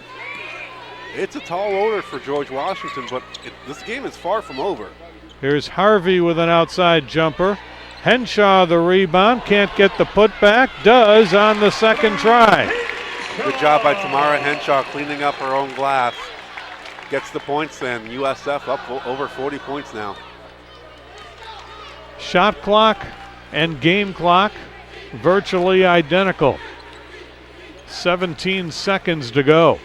It's a tall order for George Washington, but this game is far from over. Here's Harvey with an outside jumper. Henshaw the rebound, can't get the putback, does on the second try. Good job by Tamara Henshaw cleaning up her own glass. Gets the points, and USF up over 40 points now. Shot clock and game clock virtually identical. 17 seconds to go.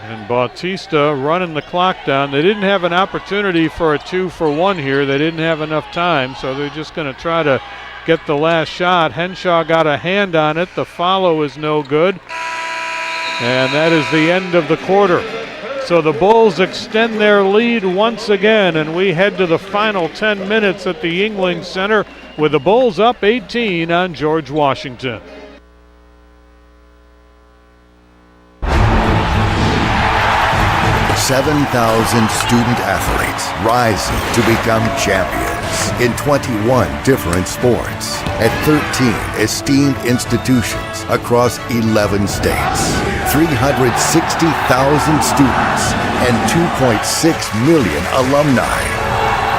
And Bautista running the clock down. They didn't have an opportunity for a 2-for-1 here. They didn't have enough time, so they're just going to try to get the last shot. Henshaw got a hand on it. The follow is no good. And that is the end of the quarter. So the Bulls extend their lead once again, and we head to the final 10 minutes at the Yuengling Center with the Bulls up 18 on George Washington. 7,000 student athletes rising to become champions in 21 different sports at 13 esteemed institutions across 11 states. 360,000 students and 2.6 million alumni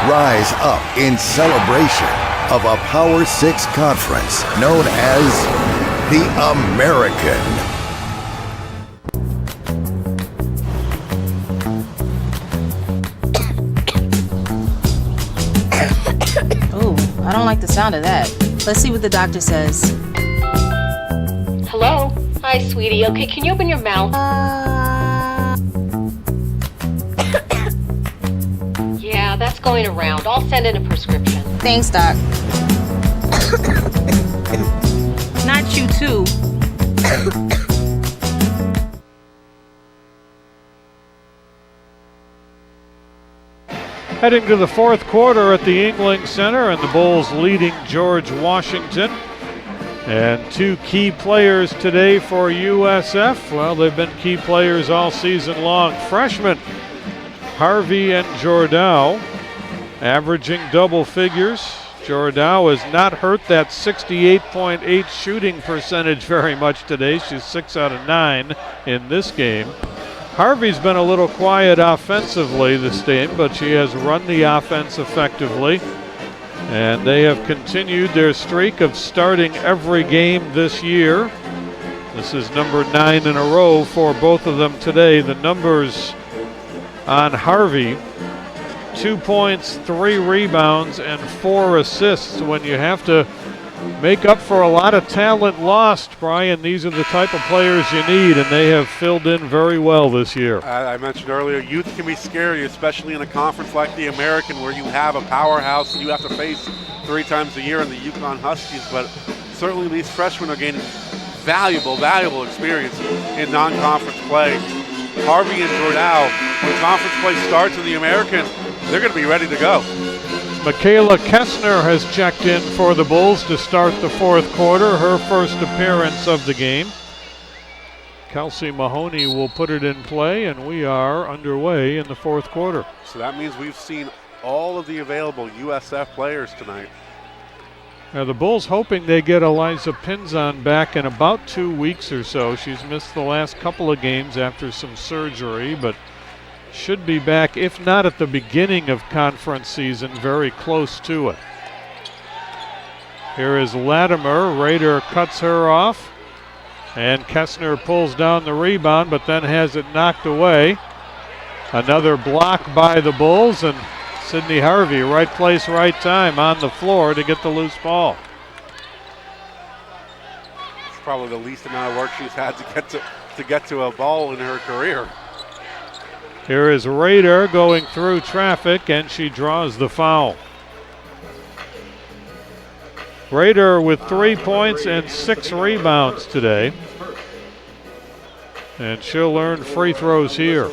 rise up in celebration of a Power 6 conference known as the American. I don't like the sound of that. Let's see what the doctor says. Hello? Hi, sweetie. Okay, can you open your mouth? Yeah, that's going around. I'll send in a prescription. Thanks, Doc. Not you, too. Heading to the fourth quarter at the Yuengling Center, and the Bulls leading George Washington. And two key players today for USF. Well, they've been key players all season long. Freshmen Harvey and Jordow averaging double figures. Jordow has not hurt that 68.8 shooting percentage very much today. She's 6 out of 9 in this game. Harvey's been a little quiet offensively this game, but she has run the offense effectively. And they have continued their streak of starting every game this year. This is number 9 in a row for both of them today. The numbers on Harvey: 2 points, 3 rebounds, and 4 assists. When you have to make up for a lot of talent lost, Brian, these are the type of players you need, and they have filled in very well this year. I mentioned earlier, youth can be scary, especially in a conference like the American where you have a powerhouse you have to face 3 times a year in the UConn Huskies, but certainly these freshmen are gaining valuable experience in non-conference play. Harvey and Jordao, when conference play starts in the American, they're going to be ready to go. Michaela Kessner has checked in for the Bulls to start the fourth quarter, her first appearance of the game. Kelsey Mahoney will put it in play, and we are underway in the fourth quarter. So that means we've seen all of the available USF players tonight. Now the Bulls hoping they get Eliza Pinzon back in about 2 weeks or so. She's missed the last couple of games after some surgery, but should be back, if not at the beginning of conference season, very close to it. Here is Latimer. Rader cuts her off, and Kessner pulls down the rebound, but then has it knocked away. Another block by the Bulls, and Sydney Harvey, right place, right time on the floor to get the loose ball. It's probably the least amount of work she's had to get to a ball in her career. Here is Rader going through traffic, and she draws the foul. Rader with 3 points and 6 rebounds today. And she'll earn free throws here.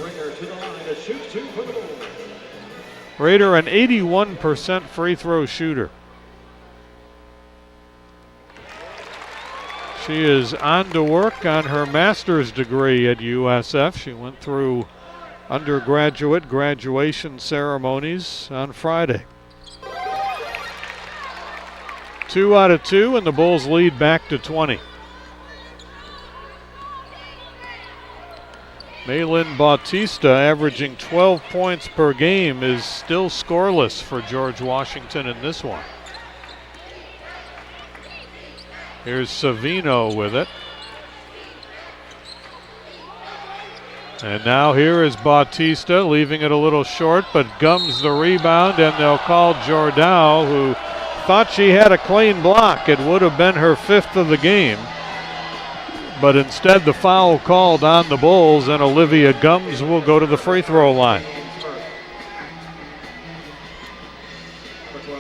Rader, an 81% free throw shooter. She is on to work on her master's degree at USF. She went through undergraduate graduation ceremonies on Friday. 2 out of 2, and the Bulls lead back to 20. Malin Bautista, averaging 12 points per game, is still scoreless for George Washington in this one. Here's Savino with it. And now here is Bautista, leaving it a little short, but gums the rebound, and they'll call Jordao, who thought she had a clean block. It would have been her 5th of the game. But instead, the foul called on the Bulls, and Olivia Gums will go to the free throw line.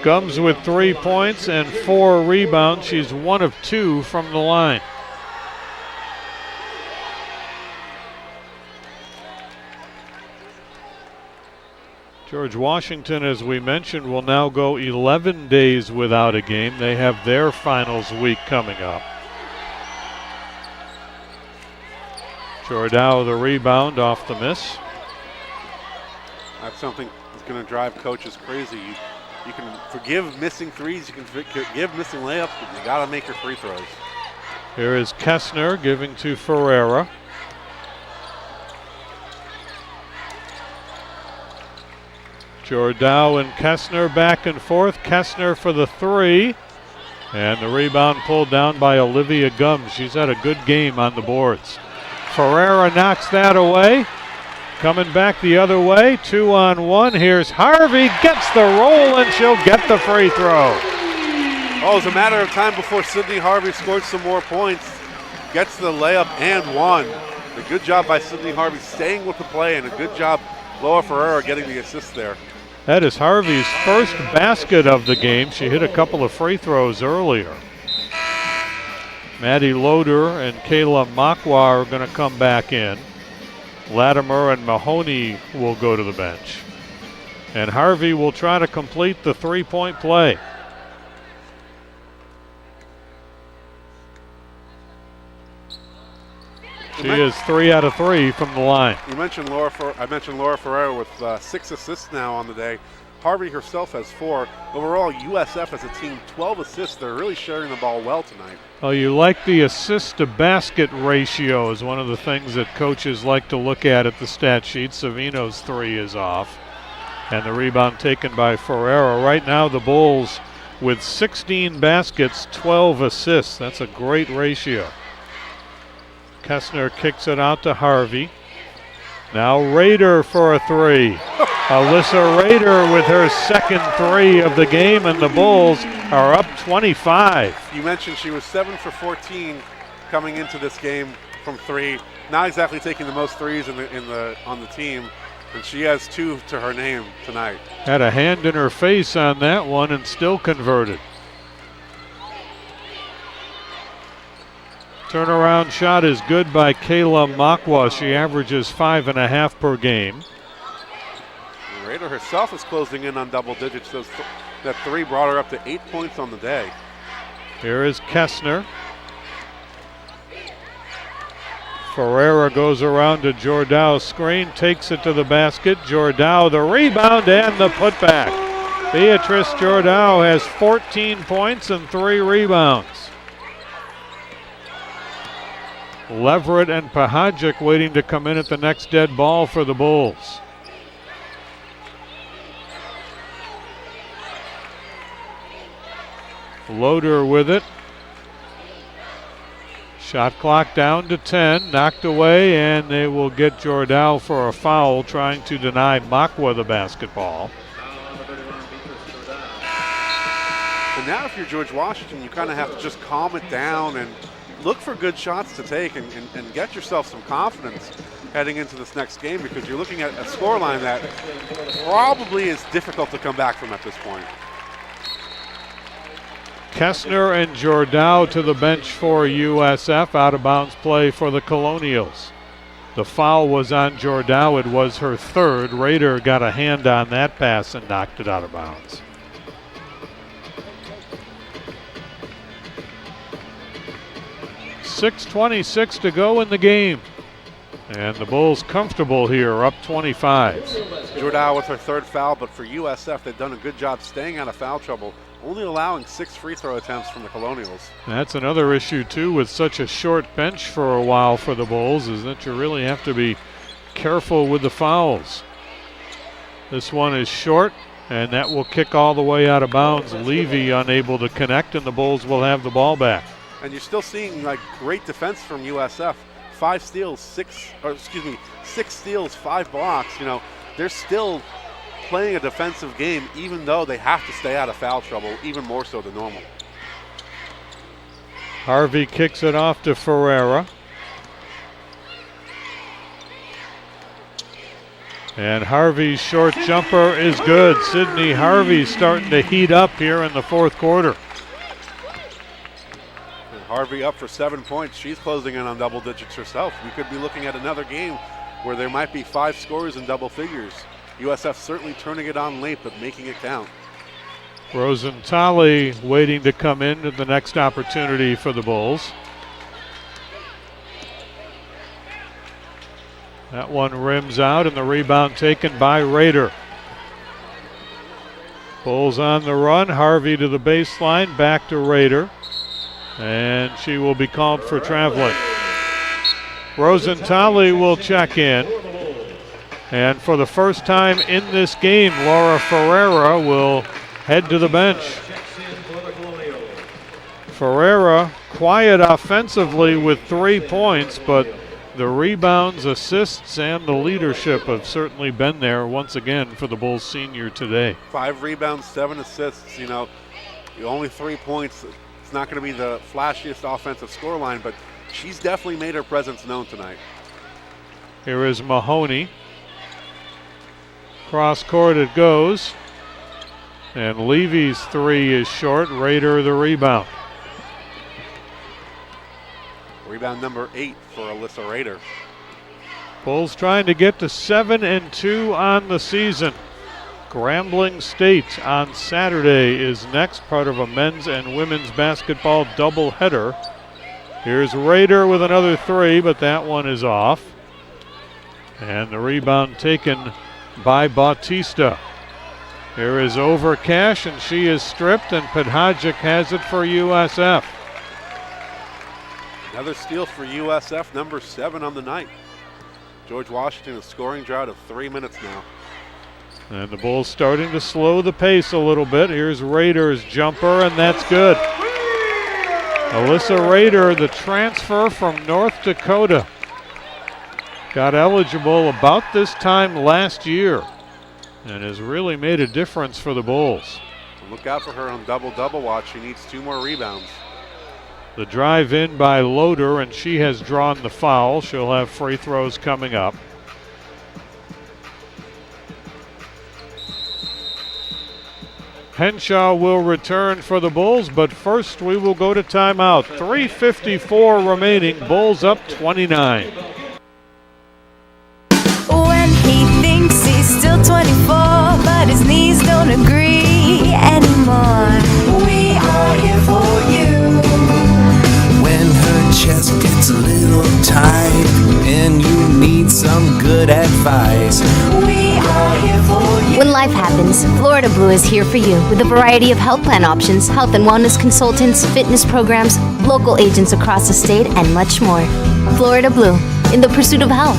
Gums with 3 points and 4 rebounds. She's 1 of 2 from the line. George Washington, as we mentioned, will now go 11 days without a game. They have their finals week coming up. Jordao the rebound off the miss. That's something that's going to drive coaches crazy. You can forgive missing threes, you can forgive missing layups, but you got to make your free throws. Here is Kessner giving to Ferreira. Jordao and Kessner back and forth. Kessner for the 3. And the rebound pulled down by Olivia Gums. She's had a good game on the boards. Ferreira knocks that away. Coming back the other way, 2-on-1. Here's Harvey, gets the roll, and she'll get the free throw. Oh, it was a matter of time before Sydney Harvey scored some more points. Gets the layup and one. A good job by Sydney Harvey staying with the play, and a good job Laura Ferreira getting the assist there. That is Harvey's first basket of the game. She hit a couple of free throws earlier. Maddie Loader and Kayla Makwa are going to come back in. Latimer and Mahoney will go to the bench. And Harvey will try to complete the 3-point play. She is 3 out of 3 from the line. I mentioned Laura Ferreira with 6 assists now on the day. Harvey herself has 4. Overall, USF as a team, 12 assists. They're really sharing the ball well tonight. Oh, you like the assist to basket ratio is one of the things that coaches like to look at the stat sheet. Savino's 3 is off. And the rebound taken by Ferreira. Right now the Bulls with 16 baskets, 12 assists. That's a great ratio. Kessner kicks it out to Harvey. Now Rader for a 3. Alyssa Rader with her second 3 of the game, and the Bulls are up 25. You mentioned she was 7 for 14 coming into this game from 3. Not exactly taking the most threes on the team, and she has 2 to her name tonight. Had a hand in her face on that one and still converted. Turnaround shot is good by Kayla Makwa. She averages 5.5 per game. Raider herself is closing in on double digits. That three brought her up to 8 points on the day. Here is Kessner. Ferreira goes around to Jordau's screen, takes it to the basket. Jordau, the rebound and the putback. Beatrice Jordau has 14 points and 3 rebounds. Leverett and Pahajic waiting to come in at the next dead ball for the Bulls. Loader with it. Shot clock down to 10, knocked away, and they will get Jordau for a foul, trying to deny Makwa the basketball. And now if you're George Washington, you kind of have to just calm it down and look for good shots to take and get yourself some confidence heading into this next game, because you're looking at a scoreline that probably is difficult to come back from at this point. Kessner and Jordau to the bench for USF. Out of bounds play for the Colonials. The foul was on Jordau. It was her third. Raider got a hand on that pass and knocked it out of bounds. .6:26 to go in the game. And the Bulls comfortable here, up 25. Jordau with her third foul, but for USF, they've done a good job staying out of foul trouble, only allowing 6 free throw attempts from the Colonials. That's another issue, too, with such a short bench for a while for the Bulls, is that you really have to be careful with the fouls. This one is short, and that will kick all the way out of bounds. Levy unable to connect, and the Bulls will have the ball back. And you're still seeing like great defense from USF. 6 steals, 5 blocks. You know, they're still playing a defensive game, even though they have to stay out of foul trouble, even more so than normal. Harvey kicks it off to Ferreira. And Harvey's short jumper is good. Sydney Harvey starting to heat up here in the fourth quarter. Harvey up for 7 points. She's closing in on double digits herself. We could be looking at another game where there might be 5 scores in double figures. USF certainly turning it on late, but making it count. Rosentali waiting to come in to the next opportunity for the Bulls. That one rims out, and the rebound taken by Raider. Bulls on the run. Harvey to the baseline, back to Raider. And she will be called for traveling. Rosentali will check in. And for the first time in this game, Laura Ferreira will head to the bench. Ferreira quiet offensively with 3 points, but the rebounds, assists, and the leadership have certainly been there once again for the Bulls senior today. 5 rebounds, 7 assists. You know, only 3 points. It's not going to be the flashiest offensive scoreline, but she's definitely made her presence known tonight. Here is Mahoney. Cross court it goes. And Levy's 3 is short. Raider the rebound. Rebound number 8 for Alyssa Raider. Bulls trying to get to 7-2 on the season. Grambling State on Saturday is next, part of a men's and women's basketball doubleheader. Here's Raider with another 3, but that one is off. And the rebound taken by Bautista. Here is Overcash, and she is stripped, and Pahajic has it for USF. Another steal for USF, number 7 on the night. George Washington, a scoring drought of 3 minutes now. And the Bulls starting to slow the pace a little bit. Here's Raider's jumper, and that's good. Alyssa Raider, the transfer from North Dakota, got eligible about this time last year and has really made a difference for the Bulls. So look out for her on double-double watch. She needs 2 more rebounds. The drive in by Loader, and she has drawn the foul. She'll have free throws coming up. Henshaw will return for the Bulls, but first we will go to timeout. 3:54 remaining, Bulls up 29. When he thinks he's still 24, but his knees don't agree anymore. We are here for you. When her chest gets a little tight and you need some good advice, we are here for you. When life happens, Florida Blue is here for you with a variety of health plan options, health and wellness consultants, fitness programs, local agents across the state, and much more. Florida Blue, in the pursuit of health.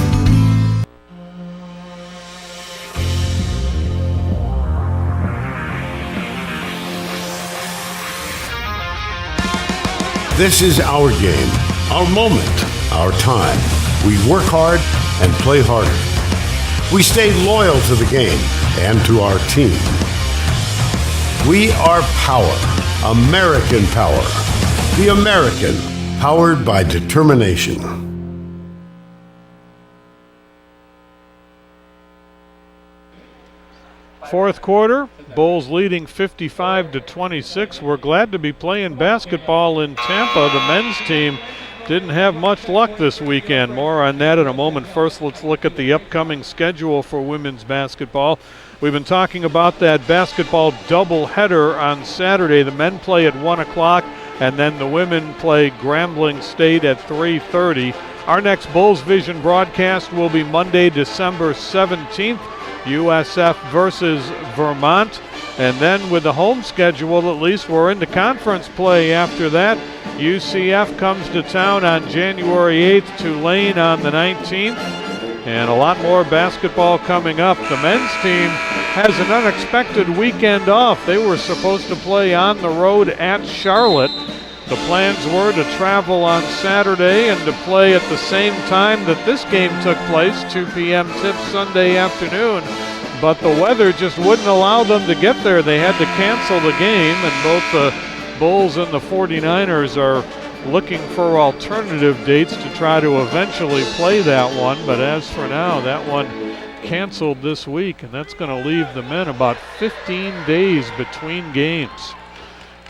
This is our game, our moment, our time. We work hard and play harder. We stay loyal to the game and to our team. We are power, American power. The American, powered by determination. Fourth quarter, Bulls leading 55-26. We're glad to be playing basketball in Tampa. The men's team didn't have much luck this weekend. More on that in a moment. First, let's look at the upcoming schedule for women's basketball. We've been talking about that basketball doubleheader on Saturday. The men play at 1 o'clock, and then the women play Grambling State at 3:30. Our next Bulls Vision broadcast will be Monday, December 17th. USF versus Vermont. And then with the home schedule, at least we're into conference play after that. UCF comes to town on January 8th, Tulane on the 19th. And a lot more basketball coming up. The men's team has an unexpected weekend off. They were supposed to play on the road at Charlotte. The plans were to travel on Saturday and to play at the same time that this game took place, 2 p.m. tip Sunday afternoon. But the weather just wouldn't allow them to get there. They had to cancel the game, and both the Bulls and the 49ers are looking for alternative dates to try to eventually play that one. But as for now, that one canceled this week, and that's going to leave the men about 15 days between games.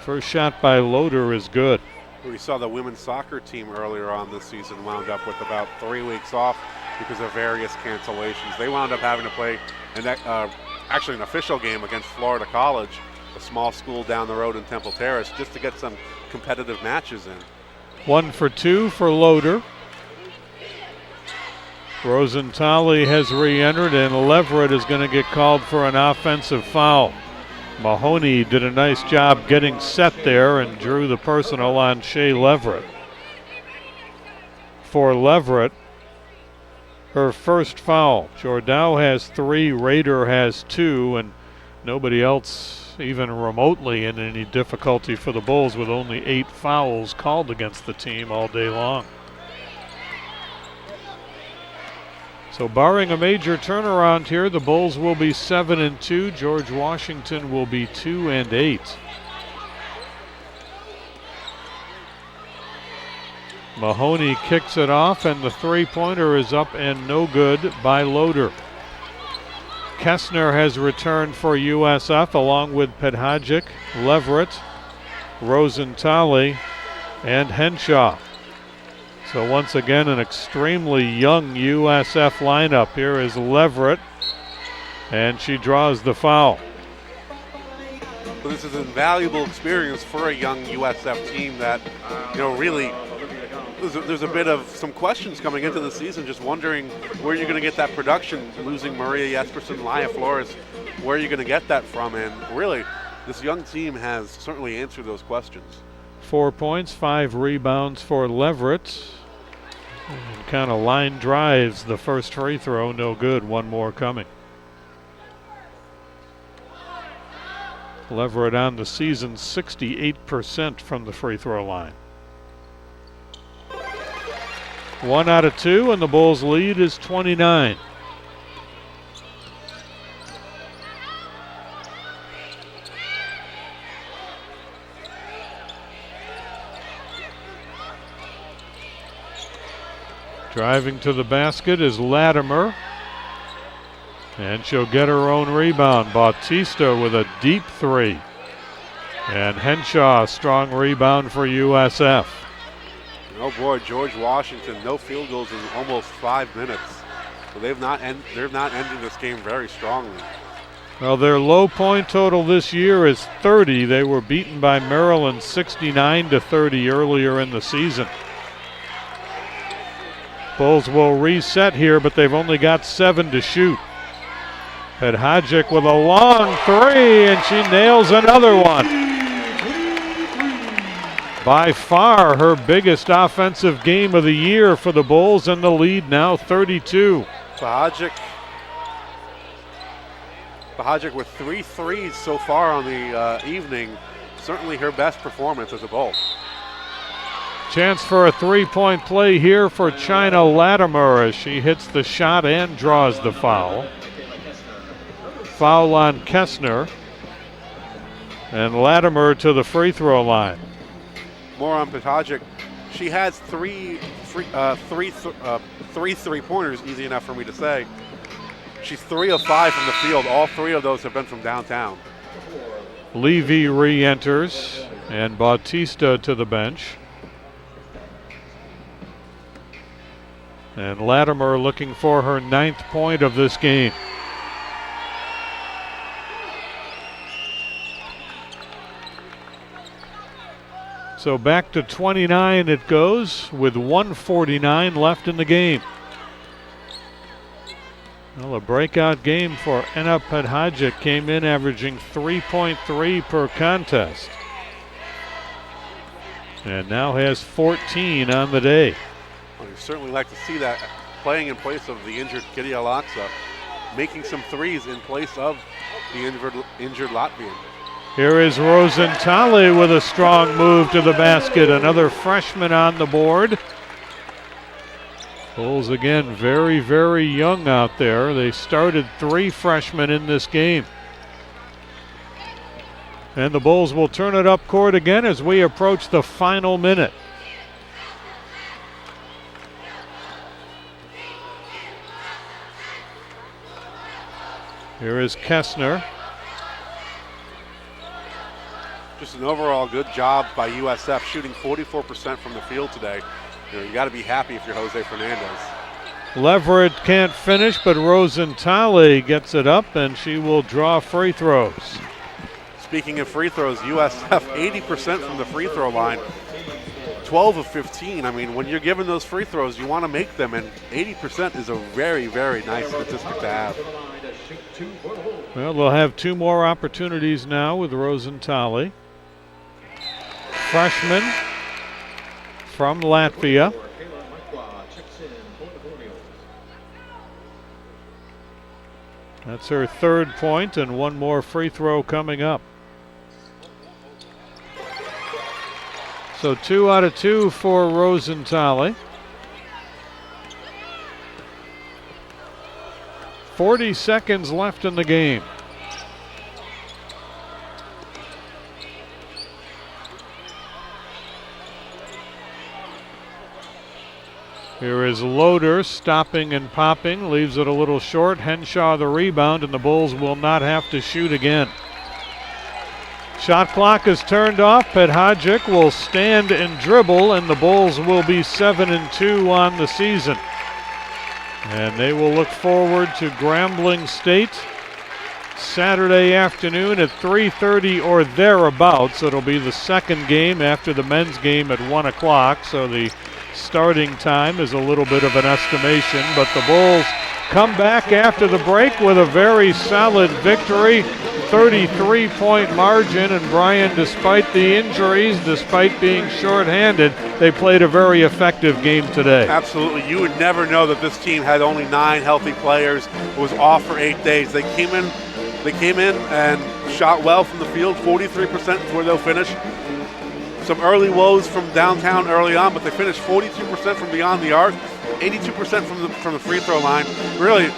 First shot by Loader is good. We saw the women's soccer team earlier on this season wound up with about 3 weeks off because of various cancellations. They wound up having to play actually an official game against Florida College, a small school down the road in Temple Terrace, just to get some competitive matches in. 1 for 2 for Loader. Rosentali has re-entered, and Leverett is going to get called for an offensive foul. Mahoney did a nice job getting set there and drew the personal on Shea Leverett. For Leverett, her first foul. Jordan has 3, Rader has 2, and nobody else even remotely in any difficulty for the Bulls, with only 8 fouls called against the team all day long. So barring a major turnaround here, the Bulls will be 7-2. George Washington will be 2-8. Mahoney kicks it off, and the three-pointer is up and no good by Loader. Kessner has returned for USF along with Pedhajic, Leverett, Rosentali, and Henshaw. So once again, an extremely young USF lineup. Here is Leverett, and she draws the foul. So this is an invaluable experience for a young USF team that, really, there's a bit of some questions coming into the season, just wondering where you're going to get that production. Losing Maria Jesperson, Laya Flores, where are you going to get that from? And really, this young team has certainly answered those questions. 4 points, 5 rebounds for Leverett. And kind of line drives the first free throw, no good. One more coming. Leverett on the season, 68% from the free throw line. 1 out of 2, and the Bulls' lead is 29. Driving to the basket is Latimer. And she'll get her own rebound. Bautista with a deep 3. And Henshaw, strong rebound for USF. Oh boy, George Washington, no field goals in almost 5 minutes. So they're not ending this game very strongly. Well, their low point total this year is 30. They were beaten by Maryland 69-30 earlier in the season. Bulls will reset here, but they've only got 7 to shoot. Hadjic with a long three, and she nails another one. By far her biggest offensive game of the year for the Bulls, and the lead now 32. Hadjic with 3 threes so far on the evening. Certainly her best performance as a Bull. Chance for a three-point play here for China Latimer as she hits the shot and draws the foul. Foul on Kessner. And Latimer to the free throw line. More on Hadjic. She has three three-pointers, easy enough for me to say. She's 3 of 5 from the field. All 3 of those have been from downtown. Levy re-enters and Bautista to the bench. And Latimer looking for her 9th point of this game. So back to 29 it goes with 1:49 left in the game. Well, a breakout game for Enna Hadjic, came in averaging 3.3 per contest. And now has 14 on the day. Well, you certainly like to see that, playing in place of the injured Kitty Alaksa, making some threes in place of the injured Latvian. Here is Rosenthaler with a strong move to the basket. Another freshman on the board. Bulls again very, very young out there. They started 3 freshmen in this game. And the Bulls will turn it up court again as we approach the final minute. Here is Kessner. Just an overall good job by USF, shooting 44% from the field today. You got to be happy if you're Jose Fernandez. Leverett can't finish, but Rosenthaler gets it up, and she will draw free throws. Speaking of free throws, USF 80% from the free throw line, 12 of 15. I mean, when you're given those free throws, you want to make them, and 80% is a very, very nice statistic to have. Well, they'll have 2 more opportunities now with Rosenthaler. Freshman from Latvia. That's her 3rd point, and 1 more free throw coming up. So 2 out of 2 for Rosenthaler. 40 seconds left in the game. Here is Loader stopping and popping, leaves it a little short. Henshaw the rebound, and the Bulls will not have to shoot again. Shot clock is turned off. Hadjic will stand and dribble, and the Bulls will be 7-2 on the season. And they will look forward to Grambling State Saturday afternoon at 3:30 or thereabouts. It'll be the second game after the men's game at 1 o'clock, so the starting time is a little bit of an estimation, but the Bulls come back after the break with a very solid victory, 33-point margin, and Brian, despite the injuries, despite being shorthanded, they played a very effective game today. Absolutely. You would never know that this team had only 9 healthy players, was off for 8 days. They came in and shot well from the field, 43% is where they'll finish. Some early woes from downtown early on, but they finished 42% from beyond the arc, 82% from the free throw line. Really,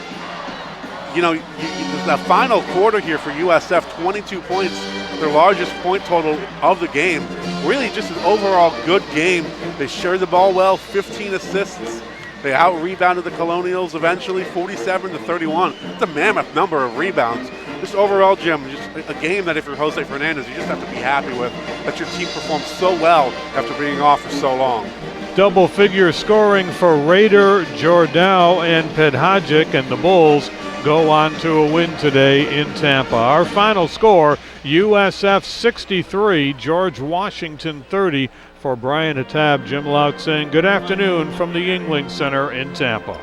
the final quarter here for USF, 22 points, their largest point total of the game. Really just an overall good game. They shared the ball well, 15 assists. They out-rebounded the Colonials eventually, 47-31. It's a mammoth number of rebounds. just overall, Jim, just a game that if you're Jose Fernandez, you just have to be happy with, that your team performed so well after being off for so long. Double-figure scoring for Raider, Jordan, and Pedhajic, and the Bulls go on to a win today in Tampa. Our final score, USF 63, George Washington 30. For Brian Hattab, Jim Lauk saying good afternoon from the Yuengling Center in Tampa.